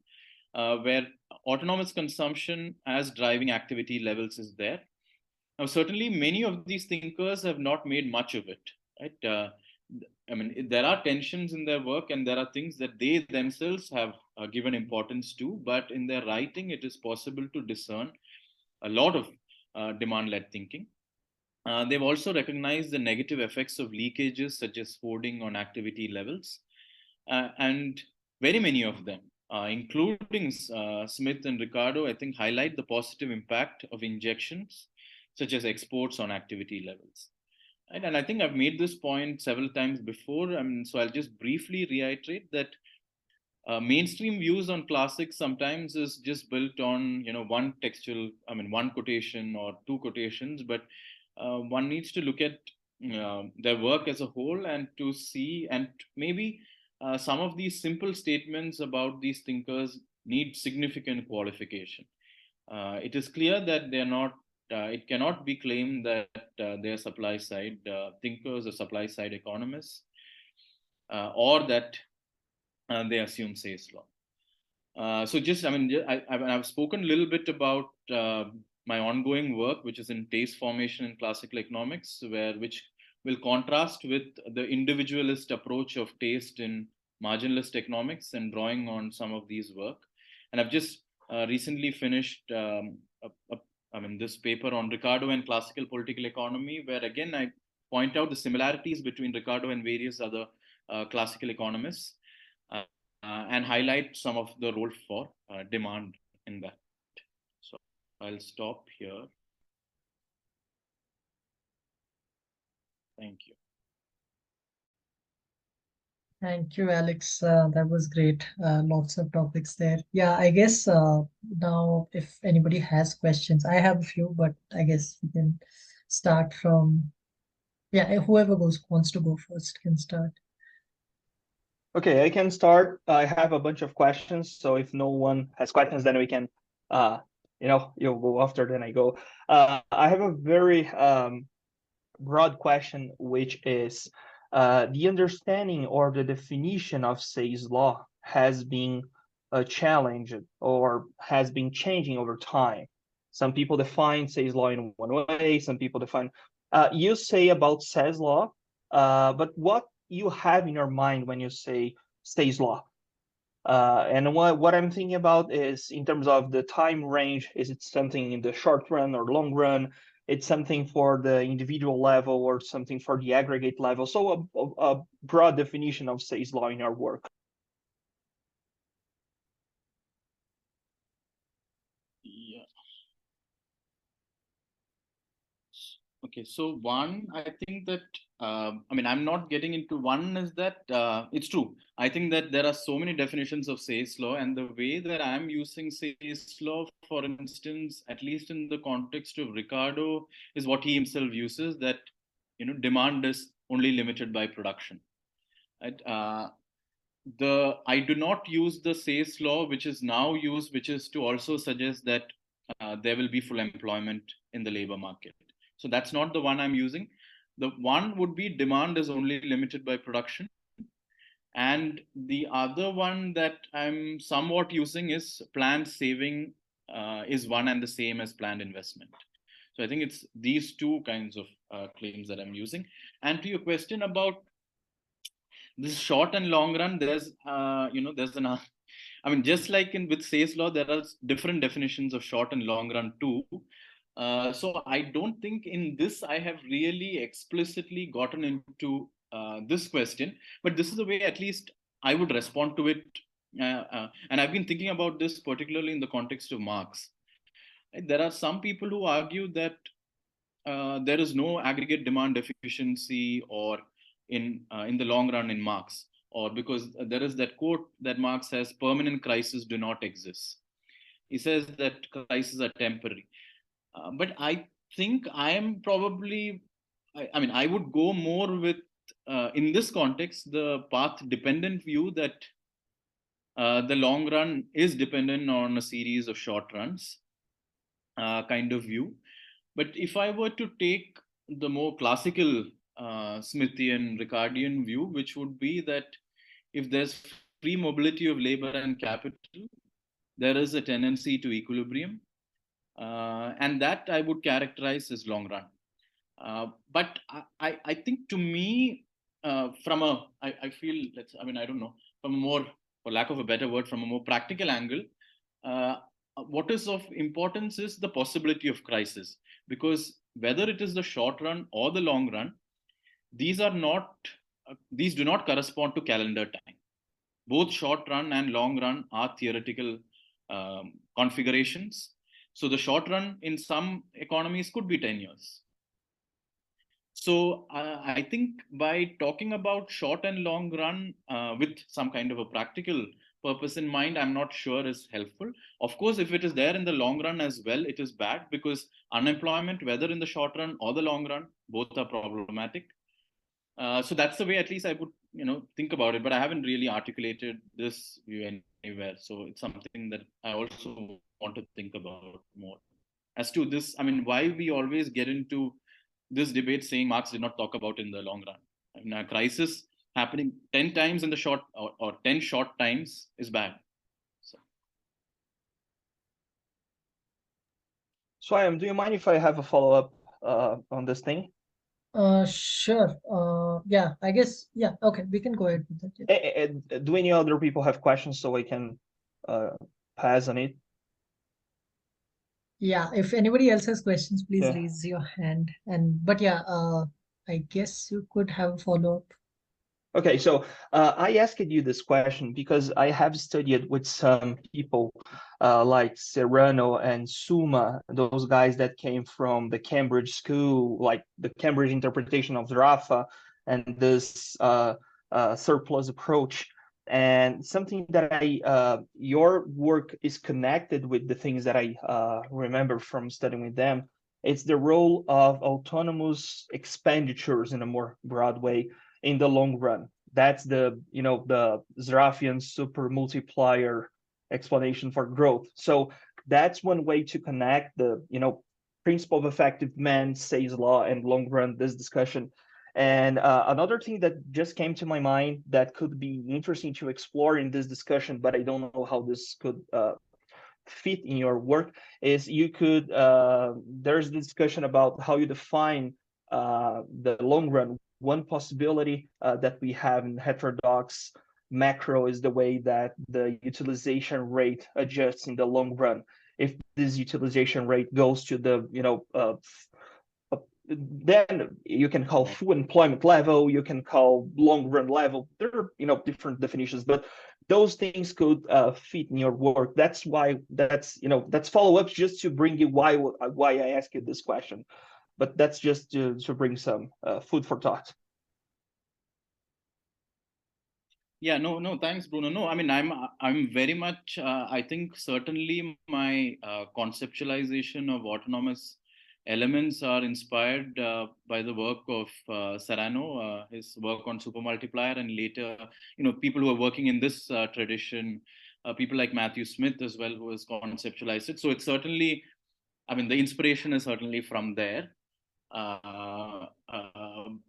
where autonomous consumption as driving activity levels is there. Now, certainly, many of these thinkers have not made much of it, right? There are tensions in their work, and there are things that they themselves have given importance to, but in their writing, it is possible to discern a lot of demand-led thinking. They've also recognized the negative effects of leakages, such as hoarding on activity levels. And very many of them, including Smith and Ricardo, I think highlight the positive impact of injections, such as exports on activity levels. And I think I've made this point several times before, so I'll just briefly reiterate that mainstream views on classics sometimes is just built on one textual, one quotation or two quotations, but one needs to look at their work as a whole and to see, and maybe some of these simple statements about these thinkers need significant qualification. It is clear that they're not it cannot be claimed that they are supply side thinkers or supply side economists, or that they assume Say's law. So just, I mean, I've spoken a little bit about my ongoing work, which is in taste formation in classical economics, which will contrast with the individualist approach of taste in marginalist economics, and drawing on some of these work. And I've just recently finished this paper on Ricardo and classical political economy, where again I point out the similarities between Ricardo and various other classical economists, and highlight some of the role for demand in that. So I'll stop here. Thank you. Thank you, Alex. That was great. Lots of topics there. Yeah, I guess now if anybody has questions, I have a few, but I guess we can start from, yeah, whoever wants to go first can start. Okay, I can start. I have a bunch of questions, so if no one has questions, then we can, you'll go after, then I go. I have a very broad question, which is the understanding or the definition of Say's law has been challenged or has been changing over time. Some people define Say's law in one way, some people define. You say about Say's law, but what you have in your mind when you say Say's law? And what I'm thinking about is in terms of the time range, is it something in the short run or long run? It's something for the individual level or something for the aggregate level. So a broad definition of Say's law in our work. Yeah. Okay, so one, I think that, I'm not getting into one is that it's true. I think that there are so many definitions of Say's law, and the way that I'm using Say's law, for instance, at least in the context of Ricardo, is what he himself uses, that, demand is only limited by production. Right? I do not use the Say's law, which is now used, which is to also suggest that there will be full employment in the labor market. So that's not the one I'm using. The one would be demand is only limited by production. And the other one that I'm somewhat using is planned saving is one and the same as planned investment. So I think it's these two kinds of claims that I'm using. And to your question about this short and long run, there's just like with Say's law, there are different definitions of short and long run too. So I don't think in this I have really explicitly gotten into this question, but this is the way at least I would respond to it. And I've been thinking about this particularly in the context of Marx. Right? There are some people who argue that there is no aggregate demand deficiency or in the long run in Marx, or because there is that quote that Marx says, permanent crises do not exist. He says that crises are temporary. But I think I am probably, I would go more with, in this context, the path dependent view that the long run is dependent on a series of short runs kind of view. But if I were to take the more classical Smithian Ricardian view, which would be that if there's free mobility of labor and capital, there is a tendency to equilibrium. And that I would characterize as long run. But I think to me, I feel, I don't know, from a more, for lack of a better word, from a more practical angle, what is of importance is the possibility of crisis. Because whether it is the short run or the long run, these do not correspond to calendar time. Both short run and long run are theoretical configurations. So the short run in some economies could be 10 years. So I think by talking about short and long run with some kind of a practical purpose in mind, I'm not sure is helpful. Of course, if it is there in the long run as well, it is bad, because unemployment, whether in the short run or the long run, both are problematic. So that's the way at least I would think about it, but I haven't really articulated this view anywhere. So it's something that I also want to think about more. as to this. I mean, why we always get into this debate saying Marx did not talk about in the long run. I mean, a crisis happening 10 times in the short or 10 short times is bad. So, do you mind if I have a follow-up on this thing? Sure. Yeah, I guess, yeah, okay, we can go ahead with that. Yeah. Do any other people have questions so I can pass on it? Yeah, if anybody else has questions, please Yeah. raise your hand. But yeah, I guess you could have a follow-up. Okay, so I asked you this question because I have studied with some people like Serrano and Suma, those guys that came from the Cambridge school, like the Cambridge interpretation of Rafa and this surplus approach. And something that your work is connected with the things that I remember from studying with them. It's the role of autonomous expenditures in a more broad way in the long run. That's the the Zarafian super multiplier explanation for growth. So that's one way to connect the principle of effective demand, Say's law, and long run this discussion. And another thing that just came to my mind that could be interesting to explore in this discussion, but I don't know how this could fit in your work, is you could there's the discussion about how you define the long run. One possibility that we have in heterodox macro is the way that the utilization rate adjusts in the long run. If this utilization rate goes to the then you can call full employment level, you can call long run level. There are different definitions, but those things could fit in your work. That's why that's follow-ups just to bring you why I ask you this question. But that's just to bring some food for thought. Yeah, no, thanks, Bruno. No, I mean, I'm very much. I think certainly my conceptualization of autonomous elements are inspired by the work of Serrano, his work on supermultiplier, and later, people who are working in this tradition, people like Matthew Smith as well, who has conceptualized it. So it's certainly, I mean, the inspiration is certainly from there. But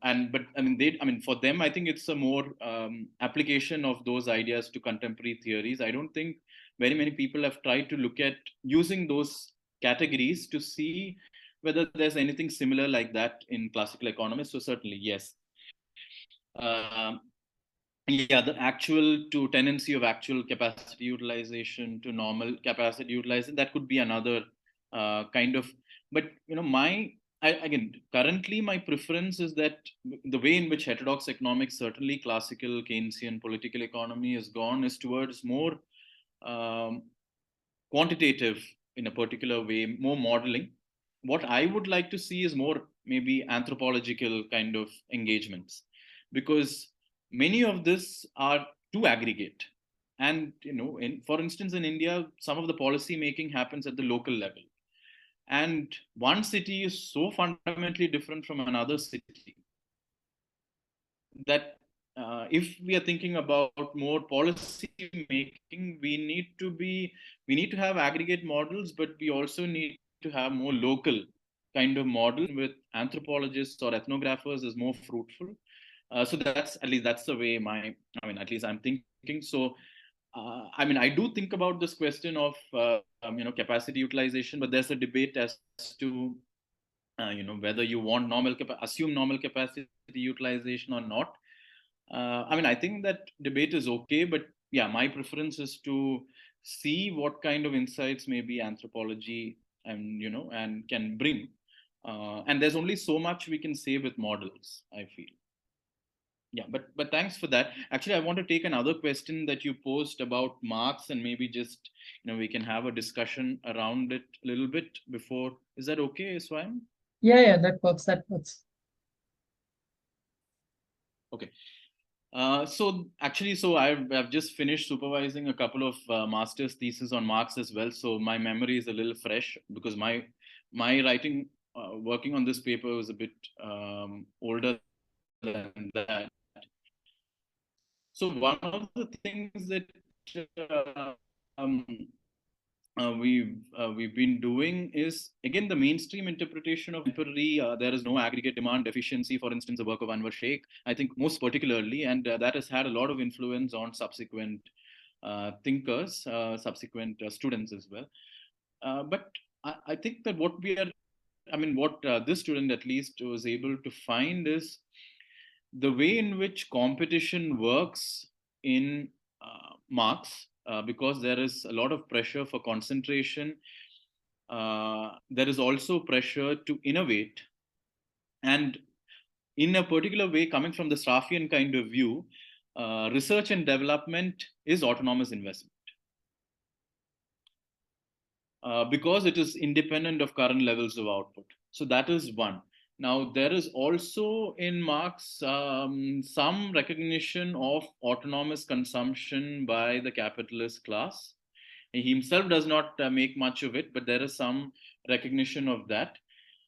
I mean, for them, I think it's a more application of those ideas to contemporary theories. I don't think very many people have tried to look at using those categories to see whether there's anything similar like that in classical economics. So certainly, yes. Yeah, the actual to tendency of actual capacity utilization to normal capacity utilization, that could be another kind of. But again, currently my preference is that the way in which heterodox economics, certainly classical Keynesian political economy, has gone is towards more um, quantitative in a particular way, more modeling. What I would like to see is more maybe anthropological kind of engagements, because many of this are too aggregate. And for instance, in India, some of the policy making happens at the local level, and one city is so fundamentally different from another city that if we are thinking about more policy making, we need to have aggregate models, but we also need to have more local kind of model with anthropologists or ethnographers is more fruitful. So that's the way at least I'm thinking. So I mean, I do think about this question of capacity utilization, but there's a debate as to whether you want assume normal capacity utilization or not. I mean, I think that debate is okay, but yeah, my preference is to see what kind of insights maybe anthropology and can bring. And there's only so much we can say with models, I feel. Yeah, but thanks for that. Actually, I want to take another question that you posed about Marx, and maybe just we can have a discussion around it a little bit before. Is that okay, Swam? Yeah, that works. That works. Okay. So actually, I've just finished supervising a couple of master's theses on Marx as well. So my memory is a little fresh because my writing, working on this paper was a bit older than that. So one of the things that uh, um, we've been doing is, again, the mainstream interpretation of contemporary. There is no aggregate demand deficiency, for instance, the work of Anwar Sheikh, I think most particularly, and that has had a lot of influence on subsequent thinkers, subsequent students as well. But I think that what this student at least was able to find is the way in which competition works in marks, because there is a lot of pressure for concentration. There is also pressure to innovate. And in a particular way, coming from the Saffian kind of view, research and development is autonomous investment. Because it is independent of current levels of output. So that is one. Now, there is also in Marx some recognition of autonomous consumption by the capitalist class. He himself does not make much of it, but there is some recognition of that.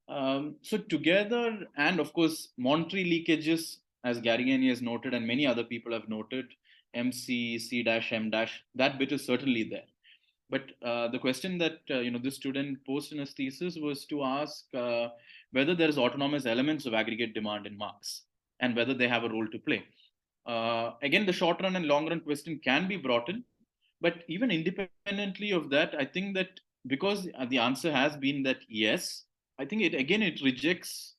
So together, and of course, monetary leakages, as Garigani has noted, and many other people have noted, MC, C dash, M dash, that bit is certainly there. But the question that this student posed in his thesis was to ask whether there is autonomous elements of aggregate demand in Marx and whether they have a role to play. Again, the short run and long run question can be brought in, but even independently of that, I think that because the answer has been that yes, I think it rejects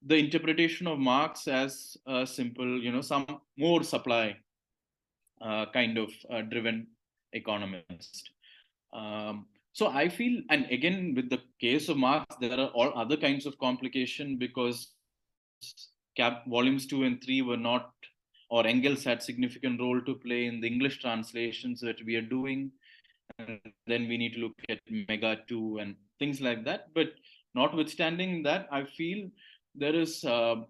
the interpretation of Marx as a simple, some more supply kind of driven economist. So I feel, and again, with the case of Marx, there are all other kinds of complication because volumes 2 and 3 were not, or Engels had significant role to play in the English translations that we are doing. And then we need to look at Mega 2 and things like that. But notwithstanding that, I feel there is,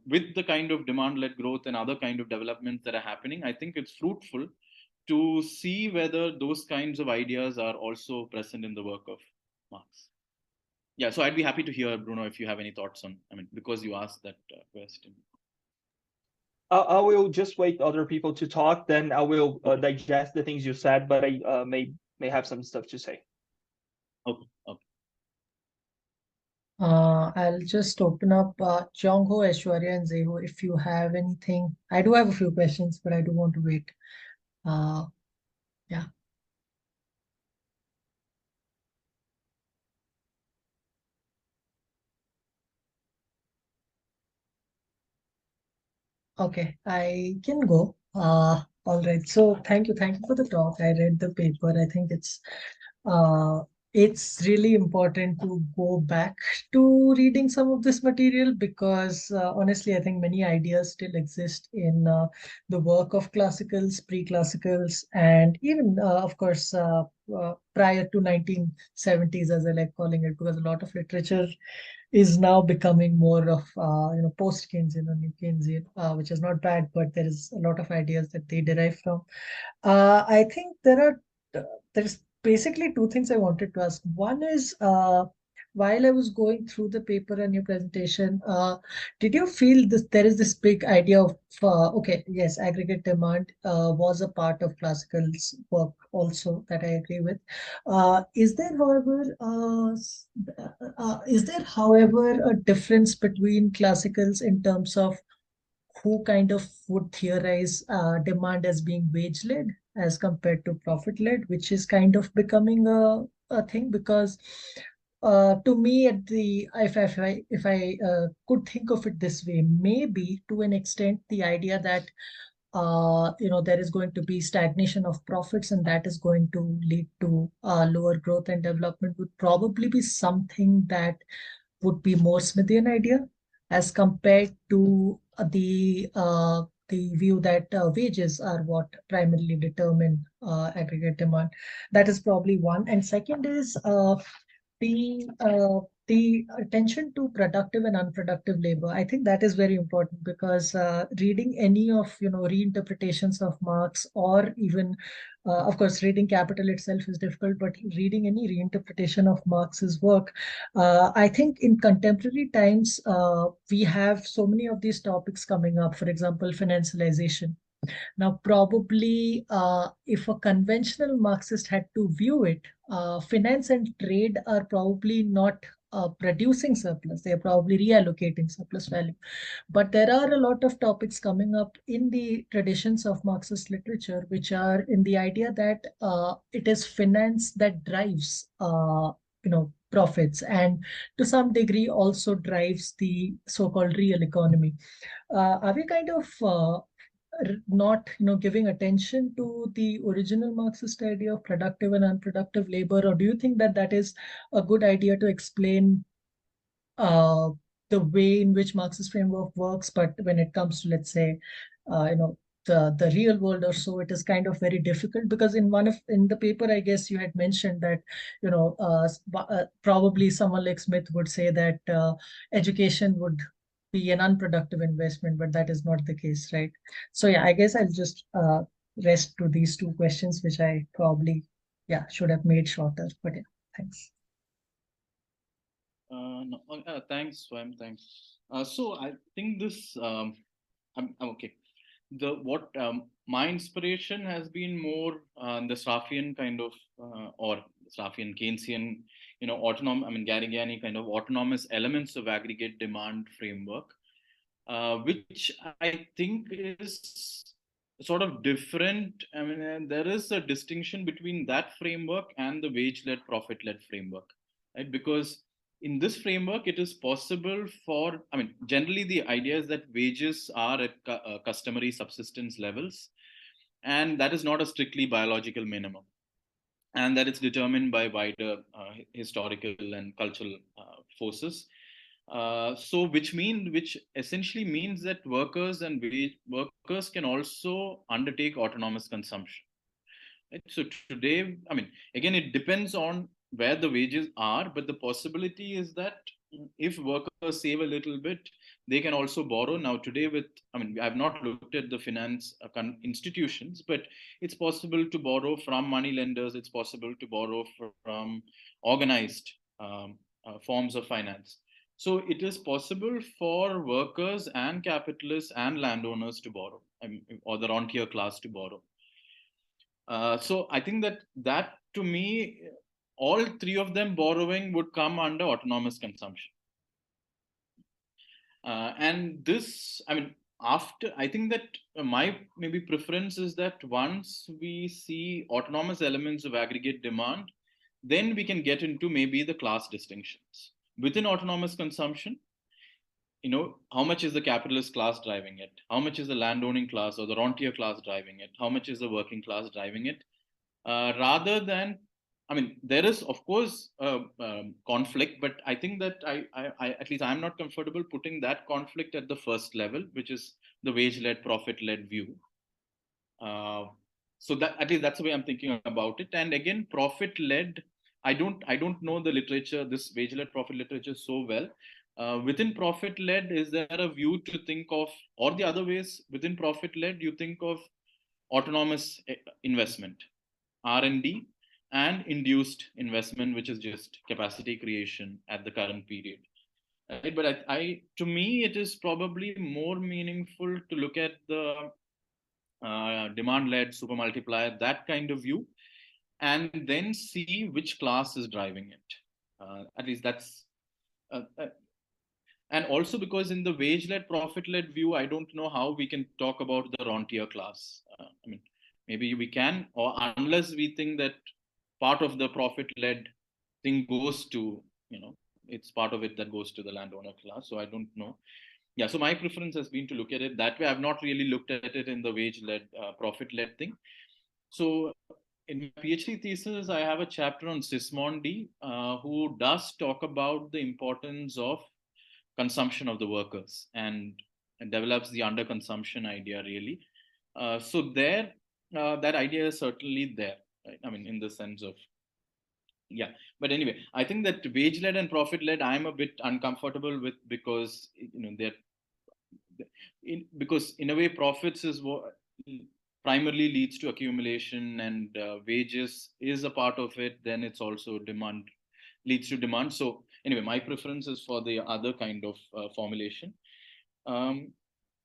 with the kind of demand-led growth and other kind of developments that are happening, I think it's fruitful to see whether those kinds of ideas are also present in the work of Marx. Yeah, so I'd be happy to hear, Bruno, if you have any thoughts on, because you asked that question. I will just wait other people to talk, then I will digest the things you said, but I may have some stuff to say. Okay. I'll just open up Jongho, Aishwarya, and Zeho if you have anything. I do have a few questions, but I do want to wait. Yeah. Okay, I can go. All right. So thank you for the talk. I read the paper. I think uh, it's really important to go back to reading some of this material because honestly, I think many ideas still exist in the work of classicals, pre-classicals, and even, of course, prior to 1970s, as I like calling it, because a lot of literature is now becoming more of post-Keynesian or new Keynesian, which is not bad, but there is a lot of ideas that they derive from. I think there's basically two things I wanted to ask. One is while I was going through the paper and your presentation, did you feel there is this big idea of okay, yes, aggregate demand was a part of classical's work also that I agree with. Is there, however, a difference between classicals in terms of who kind of would theorize demand as being wage-led as compared to profit-led, which is kind of becoming a thing? Because to me, if I could think of it this way, maybe to an extent, the idea that there is going to be stagnation of profits and that is going to lead to lower growth and development would probably be something that would be more Smithian idea as compared to the view that wages are what primarily determine aggregate demand. That is probably one. And second is the attention to productive and unproductive labor. I think that is very important because reading any of reinterpretations of Marx, or even of course reading Capital itself is difficult, but reading any reinterpretation of Marx's work, I think in contemporary times we have so many of these topics coming up. For example, financialization. Now, probably, if a conventional Marxist had to view it, finance and trade are probably not producing surplus. They are probably reallocating surplus value. But there are a lot of topics coming up in the traditions of Marxist literature, which are in the idea that it is finance that drives, profits, and to some degree also drives the so-called real economy. Are we kind of not giving attention to the original Marxist idea of productive and unproductive labor, or do you think that that is a good idea to explain uh, the way in which Marxist framework works, but when it comes to, let's say, the real world or so, it is kind of very difficult? Because in the paper, I guess you had mentioned that probably someone like Smith would say that education would be an unproductive investment, but that is not the case, right? So yeah, I guess I'll just rest to these two questions, which I probably should have made shorter. But yeah, thanks. No, thanks, Swam. Thanks. So I think this. I'm okay. My inspiration has been more the Saffian kind of or Saffian Keynesian, Garrigiani kind of autonomous elements of aggregate demand framework, which I think is sort of different. There is a distinction between that framework and the wage-led, profit-led framework, right? Because in this framework, it is possible for, generally the idea is that wages are at customary subsistence levels, and that is not a strictly biological minimum, and that it's determined by wider historical and cultural forces. Which essentially means that workers can also undertake autonomous consumption. Right? So today, again, it depends on where the wages are, but the possibility is that if workers save a little bit, they can also borrow. Now, today, I've not looked at the finance institutions, but it's possible to borrow from money lenders. It's possible to borrow from organized forms of finance. So it is possible for workers and capitalists and landowners to borrow, or the rentier class to borrow. So I think that to me, all three of them borrowing would come under autonomous consumption. And this, after, I think that my maybe preference is that once we see autonomous elements of aggregate demand, then we can get into maybe the class distinctions. Within autonomous consumption, how much is the capitalist class driving it? How much is the landowning class or the rentier class driving it? How much is the working class driving it? Rather than, there is of course conflict, but I think that I at least I'm not comfortable putting that conflict at the first level, which is the wage-led, profit-led view. So that, at least that's the way I'm thinking about it. And again, profit-led, I don't know the literature, this wage-led, profit literature so well. Within profit-led, is there a view to think of, or the other ways within profit-led, you think of autonomous investment, R&D, and induced investment, which is just capacity creation at the current period. Right? But to me, it is probably more meaningful to look at the demand-led super multiplier, that kind of view, and then see which class is driving it. At least that's, and also because in the wage-led, profit-led view, I don't know how we can talk about the rentier class. Maybe we can, or unless we think that part of the profit-led thing goes to, it's part of it that goes to the landowner class. So I don't know. Yeah, so my preference has been to look at it that way. I've not really looked at it in the wage-led, profit-led thing. So in my PhD thesis, I have a chapter on Sismondi, who does talk about the importance of consumption of the workers and develops the underconsumption idea really. So there, that idea is certainly there, right? In the sense of, yeah. But anyway, I think that wage-led and profit-led, I'm a bit uncomfortable with, because because in a way profits is what primarily leads to accumulation, and wages is a part of it. Then it's also demand, leads to demand. So anyway, my preference is for the other kind of formulation.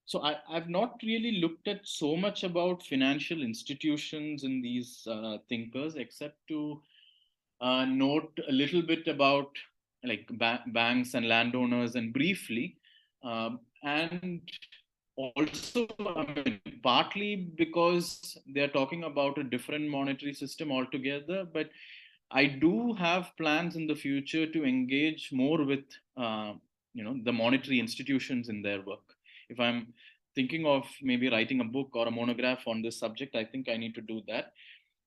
So I've not really looked at so much about financial institutions in these thinkers, except to note a little bit about like banks and landowners, and briefly, and also, I mean, partly because they're talking about a different monetary system altogether, but I do have plans in the future to engage more with, the monetary institutions in their work. If I'm thinking of maybe writing a book or a monograph on this subject, I think I need to do that.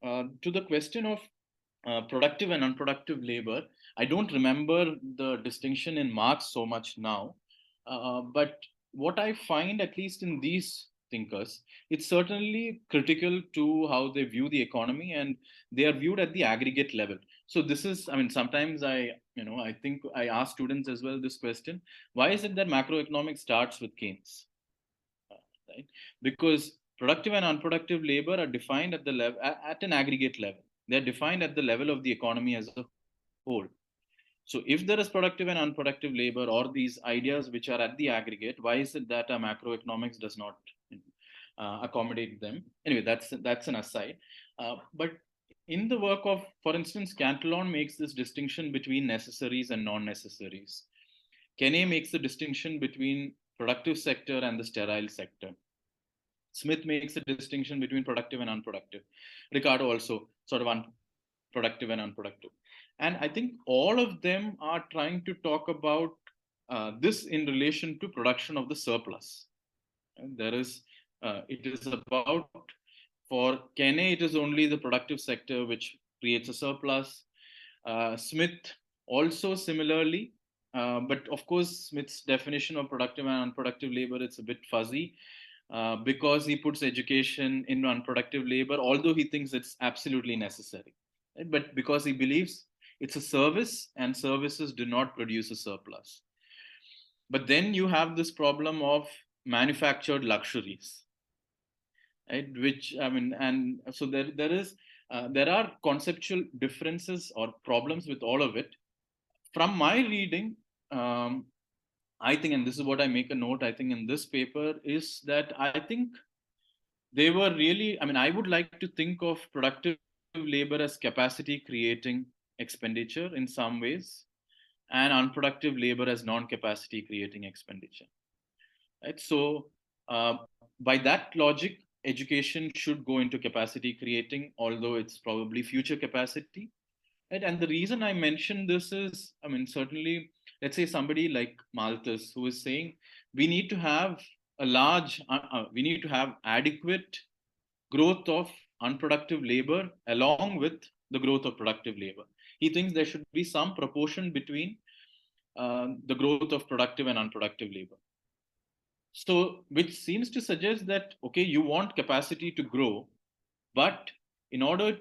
To the question of productive and unproductive labor, I don't remember the distinction in Marx so much now, but what I find, at least in these thinkers, it's certainly critical to how they view the economy, and they are viewed at the aggregate level. So this is, I mean, sometimes I think I ask students as well this question: why is it that macroeconomics starts with Keynes? Right? Because productive and unproductive labor are defined at the level at an aggregate level. They're defined at the level of the economy as a whole. So if there is productive and unproductive labor, or these ideas which are at the aggregate, why is it that our macroeconomics does not accommodate them? Anyway, that's an aside. But in the work of, for instance, Cantillon makes this distinction between necessaries and non-necessaries. Kenne makes the distinction between productive sector and the sterile sector. Smith makes a distinction between productive and unproductive. Ricardo also sort of productive and unproductive. And I think all of them are trying to talk about this in relation to production of the surplus. And it is about, for Kenne, it is only the productive sector which creates a surplus. Smith also similarly, but of course, Smith's definition of productive and unproductive labor, it's a bit fuzzy. Because he puts education in unproductive labor, although he thinks it's absolutely necessary. Right? But because he believes it's a service and services do not produce a surplus. But then you have this problem of manufactured luxuries, right? Which, I mean, and so there are conceptual differences or problems with all of it. From my reading, I think, and this is what I make a note, I think in this paper, is that I think they were really, I mean, I would like to think of productive labor as capacity creating expenditure in some ways, and unproductive labor as non-capacity creating expenditure. Right? So by that logic, education should go into capacity creating, although it's probably future capacity. Right? And the reason I mention this is, I mean, certainly, let's say somebody like Malthus, who is saying we need to have we need to have adequate growth of unproductive labor along with the growth of productive labor. He thinks there should be some proportion between the growth of productive and unproductive labor. So, which seems to suggest that, okay, you want capacity to grow, but in order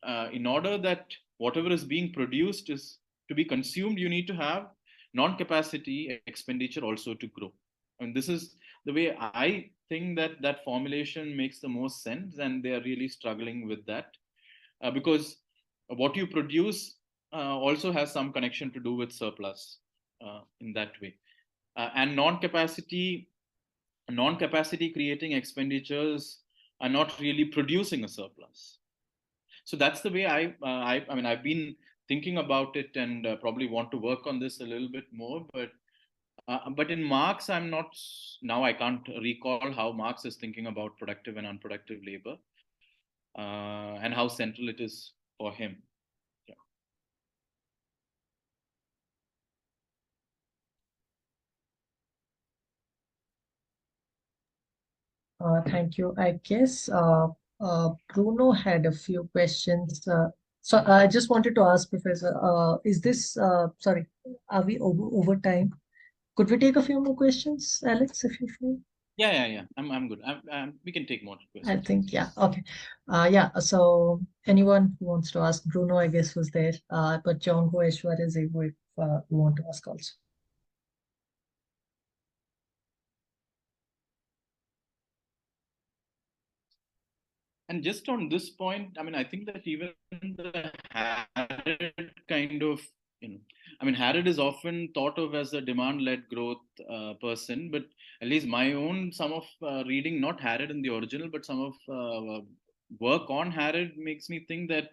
that whatever is being produced is to be consumed, you need to have non-capacity expenditure also to grow. And this is the way I think that formulation makes the most sense, and they are really struggling with that, because what you produce also has some connection to do with surplus in that way. And non-capacity creating expenditures are not really producing a surplus. So that's the way I mean, I've been thinking about it, and probably want to work on this a little bit more. But in Marx, I'm not now. I can't recall how Marx is thinking about productive and unproductive labor, and how central it is for him. Yeah. Thank you. I guess Bruno had a few questions. So I just wanted to ask, Professor, is this, sorry, are we over time? Could we take a few more questions, Alex, if you feel? Yeah. I'm good. We can take more I questions. think, yeah, okay. Yeah, so anyone who wants to ask, Bruno, I guess, was there, but John Go, Aishwarya, Zebu, if you want to ask also. And just on this point, I mean, I think that even the Harrod kind of, I mean, Harrod is often thought of as a demand-led growth person, but at least my own some of reading, not Harrod in the original, but some of work on Harrod makes me think that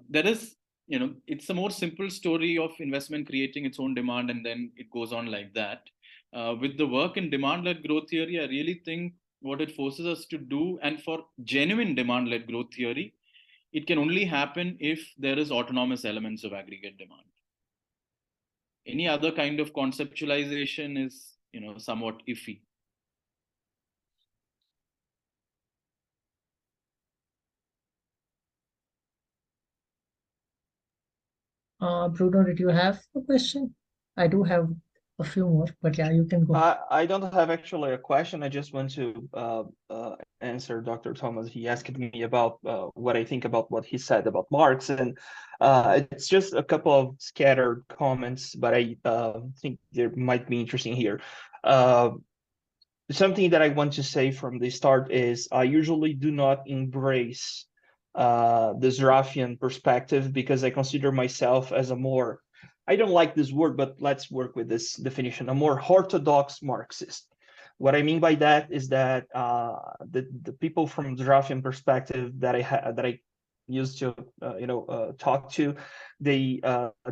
there is, it's a more simple story of investment creating its own demand, and then it goes on like that. With the work in demand-led growth theory, I really think what it forces us to do, and for genuine demand-led growth theory, it can only happen if there is autonomous elements of aggregate demand. Any other kind of conceptualization is, somewhat iffy. Bruno, did you have a question? I do have a few more, but yeah, you can go. I don't have actually a question. I just want to answer Dr. Thomas. He asked me about what I think about what he said about Marx, and it's just a couple of scattered comments, but I think they might be interesting here. Something that I want to say from the start is I usually do not embrace the Zarafian perspective because I consider myself as a more, I don't like this word, but let's work with this definition, a more orthodox Marxist. What I mean by that is that the people from Zarafian perspective that I used to talk to, they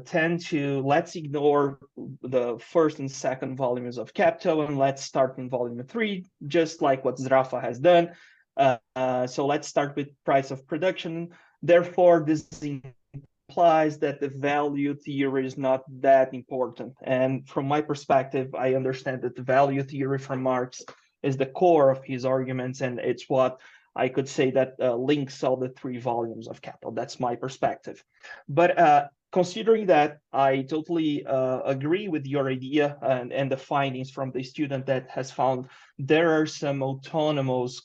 tend to let's ignore the first and second volumes of Capital and let's start in volume 3, just like what Zarafa has done. So let's start with price of production. Therefore, this implies that the value theory is not that important. And from my perspective, I understand that the value theory from Marx is the core of his arguments, and it's what I could say that links all the 3 volumes of Capital. That's my perspective. But considering that, I totally agree with your idea and the findings from the student that has found there are some autonomous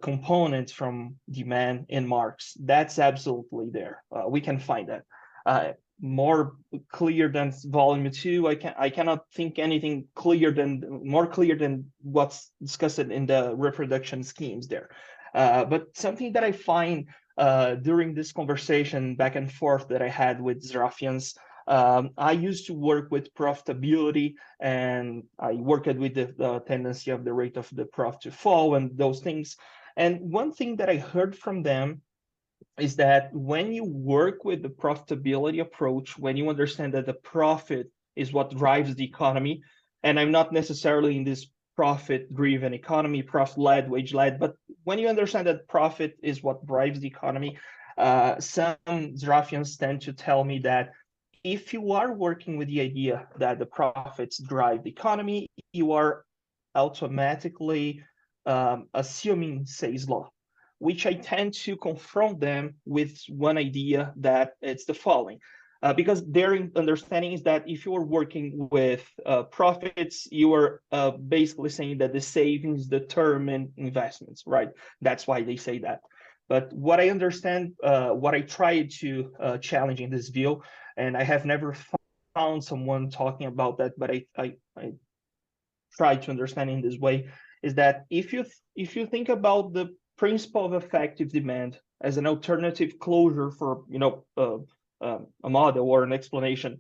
components from demand in Marx. That's absolutely there. We can find that. More clear than volume 2, I cannot think anything more clear than what's discussed in the reproduction schemes there. But something that I find during this conversation back and forth that I had with Zarafians, I used to work with profitability, and I worked with the tendency of the rate of the profit to fall and those things. And one thing that I heard from them is that when you work with the profitability approach, when you understand that the profit is what drives the economy, and I'm not necessarily in this profit-driven economy, profit-led, wage-led, but when you understand that profit is what drives the economy, some Zarafians tend to tell me that if you are working with the idea that the profits drive the economy, you are automatically assuming Say's law, which I tend to confront them with one idea that it's the following. Because their understanding is that if you are working with profits, you are basically saying that the savings determine investments, right? That's why they say that. But what I understand, what I try to challenge in this view, and I have never found someone talking about that, but I try to understand in this way, is that if you think about the principle of effective demand as an alternative closure for a model or an explanation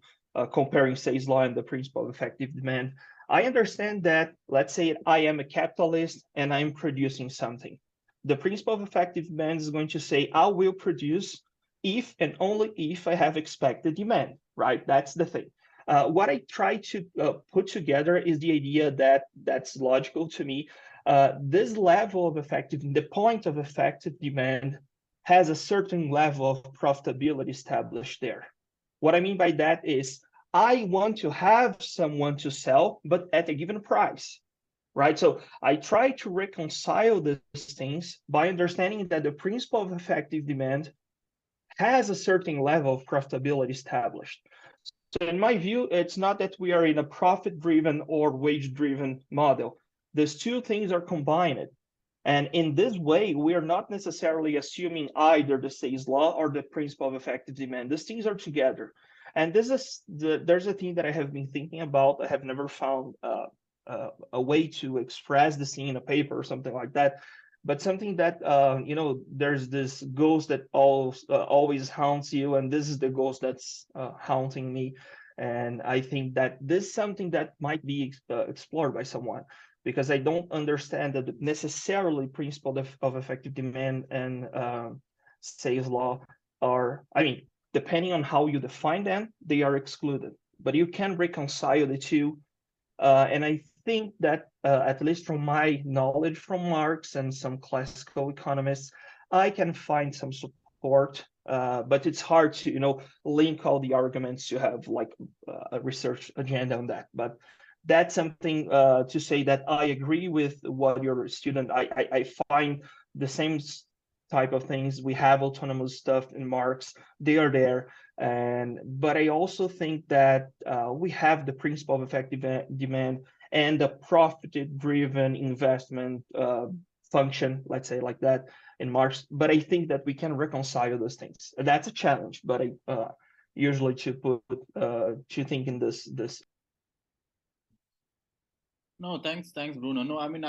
comparing Say's law and the principle of effective demand, I understand that, let's say I am a capitalist and I'm producing something. The principle of effective demand is going to say I will produce if and only if I have expected demand, right? That's the thing. What I try to put together is the idea that's logical to me. This level of the point of effective demand has a certain level of profitability established there. What I mean by that is I want to have someone to sell, but at a given price, right? So I try to reconcile these things by understanding that the principle of effective demand has a certain level of profitability established. So in my view, it's not that we are in a profit-driven or wage-driven model. These two things are combined. And in this way, we are not necessarily assuming either the Say's law or the principle of effective demand. These things are together. And this is there's a thing that I have been thinking about. I have never found a way to express this thing in a paper or something like that. but something that there's this ghost that always haunts you, and this is the ghost that's haunting me. And I think that this is something that might be explored by someone, because I don't understand that necessarily principle of effective demand and sales law are, I mean, depending on how you define them, they are excluded. But you can reconcile the two. And I think that, at least from my knowledge from Marx and some classical economists, I can find some support. But it's hard to, link all the arguments to have like a research agenda on that. But that's something to say that I agree with what your student. I find the same type of things. We have autonomous stuff in Marx. They are there. But I also think that we have the principle of effective demand and the profit-driven investment function, let's say like that, in Marx. But I think that we can reconcile those things. That's a challenge, but I usually to think in this. No, thanks, Bruno. No, I mean,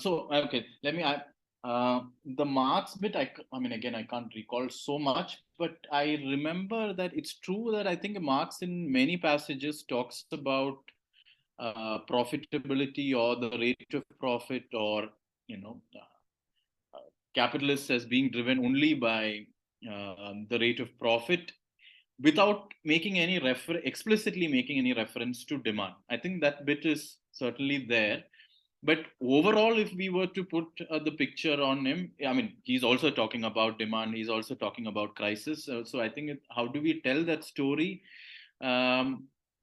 so okay, let me. The Marx bit, I mean, again, I can't recall so much, but I remember that it's true that I think Marx in many passages talks about profitability or the rate of profit, or capitalists as being driven only by the rate of profit, without making any explicitly making any reference to demand. I think that bit is certainly there. But overall, if we were to put the picture on him, I mean, he's also talking about demand. He's also talking about crisis. So I think, how do we tell that story,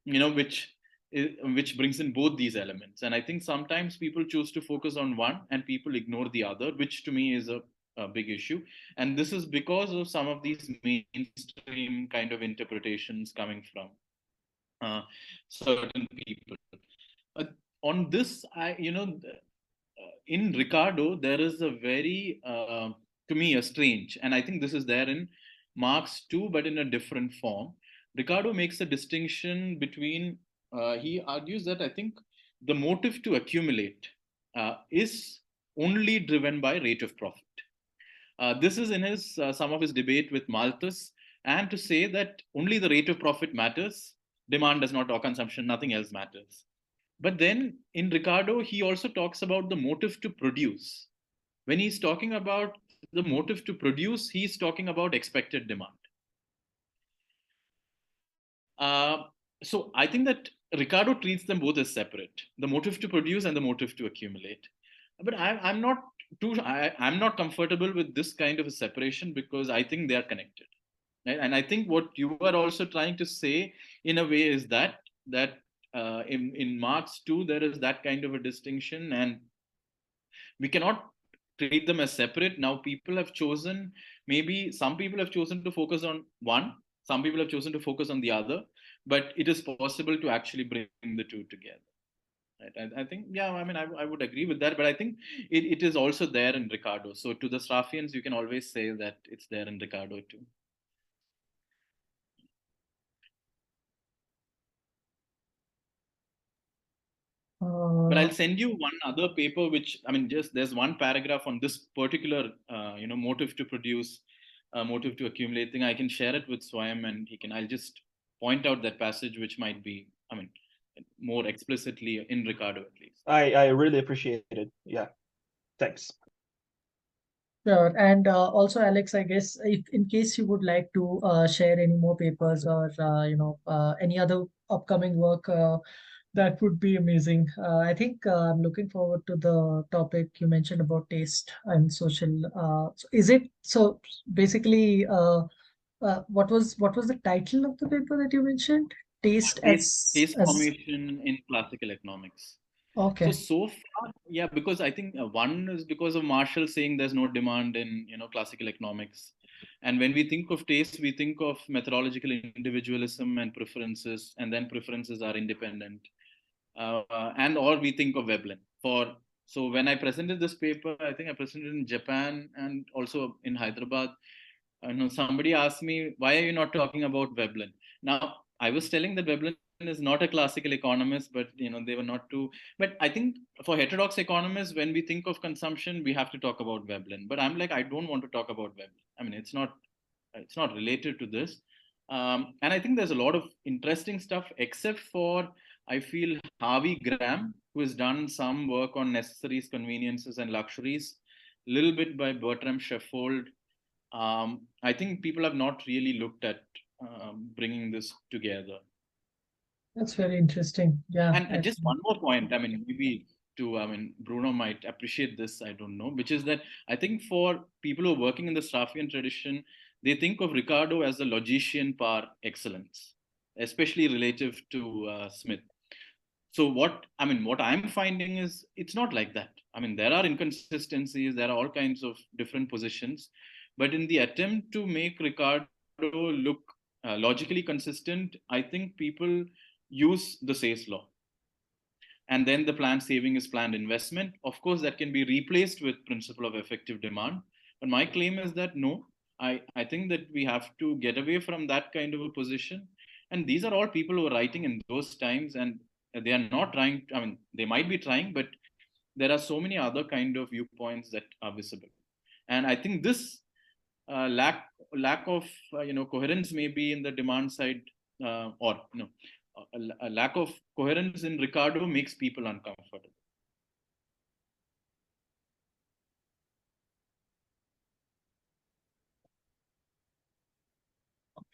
which brings in both these elements? And I think sometimes people choose to focus on one and people ignore the other, which to me is a big issue. And this is because of some of these mainstream kind of interpretations coming from certain people. Uh, on this, in Ricardo, there is a very, to me, a strange, and I think this is there in Marx too, but in a different form. Ricardo makes a distinction between, he argues that I think the motive to accumulate is only driven by rate of profit. This is in his some of his debate with Malthus, and to say that only the rate of profit matters, demand does not, or consumption, nothing else matters. But then in Ricardo, he also talks about the motive to produce. When he's talking about the motive to produce, he's talking about expected demand. So I think that Ricardo treats them both as separate, the motive to produce and the motive to accumulate. But I'm not comfortable with this kind of a separation, because I think they are connected. Right? And I think what you are also trying to say in a way is that in Marx too, there is that kind of a distinction, and we cannot treat them as separate. Now people have chosen, maybe some people have chosen to focus on one, some people have chosen to focus on the other, but it is possible to actually bring the two together. Right? I think, yeah, I mean, I would agree with that, but I think it is also there in Ricardo. So to the Straffians, you can always say that it's there in Ricardo too. But I'll send you one other paper, which, I mean, just there's one paragraph on this particular, motive to produce, motive to accumulate thing. I can share it with Swayam, and I'll just point out that passage, which might be, I mean, more explicitly in Ricardo at least. I really appreciate it. Yeah, thanks. Sure. And also, Alex, I guess if in case you would like to share any more papers or any other upcoming work, that would be amazing. I think I'm looking forward to the topic you mentioned about taste and social. So is it so? Basically, what was the title of the paper that you mentioned? Taste Taste as formation in classical economics. okay. So far, yeah, because I think one is because of Marshall saying there's no demand in classical economics, and when we think of taste, we think of methodological individualism and preferences, and then preferences are independent, and or we think of Veblen. So when I presented this paper, I think I presented it in Japan and also in Hyderabad. Somebody asked me, why are you not talking about Veblen? Now I was telling that Veblen is not a classical economist, but they were not too. But I think for heterodox economists, when we think of consumption, we have to talk about Veblen. But I'm like, I don't want to talk about Veblen. I mean, it's not related to this. And I think there's a lot of interesting stuff, except for I feel Harvey Graham, who has done some work on necessaries, conveniences, and luxuries, a little bit by Bertram Sheffield. I think people have not really looked at bringing this together. That's very interesting. Yeah. And just one more point, I mean, Bruno might appreciate this, I don't know, which is that I think for people who are working in the Staffian tradition, they think of Ricardo as the logician par excellence, especially relative to Smith. So what I'm finding is it's not like that. I mean, there are inconsistencies, there are all kinds of different positions, but in the attempt to make Ricardo look logically consistent, I think people use the Say's law. And then the planned saving is planned investment. Of course, that can be replaced with principle of effective demand. But my claim is that no, I think that we have to get away from that kind of a position. And these are all people who are writing in those times, and they are not trying. I mean, they might be trying, but there are so many other kind of viewpoints that are visible. And I think this lack of coherence maybe in the demand side, or a lack of coherence in Ricardo makes people uncomfortable.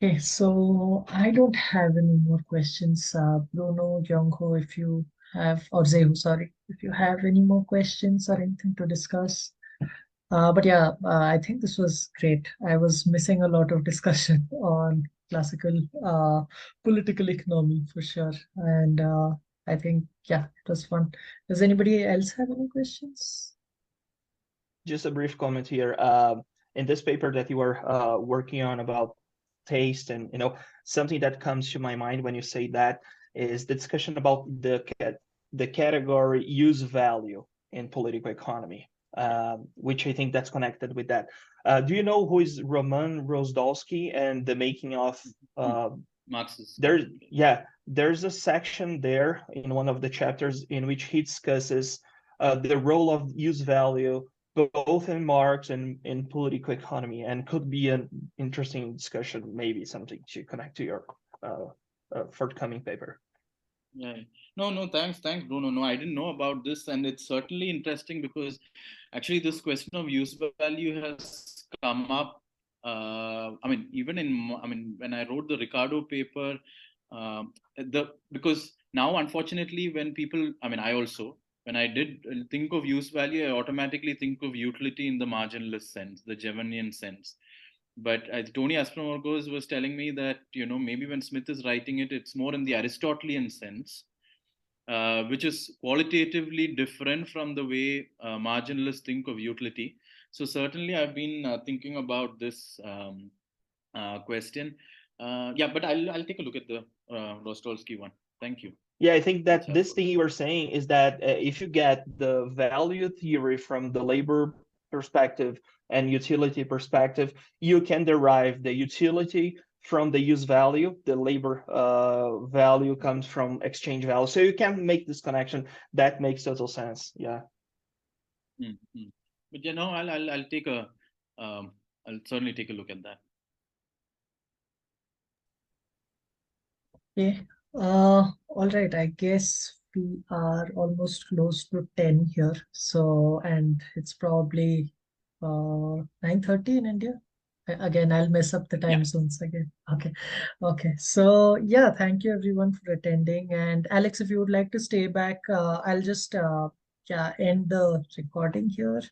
Okay, so I don't have any more questions. Bruno, Yongho, if you have, or Zehu, sorry, if you have any more questions or anything to discuss. But yeah, I think this was great. I was missing a lot of discussion on classical political economy for sure. And I think, yeah, it was fun. Does anybody else have any questions? Just a brief comment here. In this paper that you are working on about taste, and something that comes to my mind when you say that is the discussion about the category use value in political economy, which I think that's connected with that. Do you know who is Roman Rozdolsky and the making of Marxist? There's a section there in one of the chapters in which he discusses the role of use value both in Marx and in political economy, and could be an interesting discussion, maybe something to connect to your forthcoming paper. Yeah. No, thanks, Bruno. No, I didn't know about this, and it's certainly interesting because actually this question of use value has come up. Even when I wrote the Ricardo paper, because now unfortunately when people, I also, when I did think of use value, I automatically think of utility in the marginalist sense, the Jevonian sense. But Tony Aspromorgos was telling me that maybe when Smith is writing it, it's more in the Aristotelian sense, which is qualitatively different from the way marginalists think of utility. So certainly, I've been thinking about this question. But I'll take a look at the Rostolsky one. Thank you. Yeah, I think that this thing you were saying is that if you get the value theory from the labor perspective and utility perspective, you can derive the utility from the use value. The labor value comes from exchange value. So you can make this connection. That makes total sense. Yeah. Mm-hmm. But I'll certainly take a look at that. Okay. All right. I guess we are almost close to 10 here. So, and it's probably 9:30 in India. Again, I'll mess up the time zones again. Okay. Okay. So yeah, thank you everyone for attending. And Alex, if you would like to stay back, I'll just end the recording here.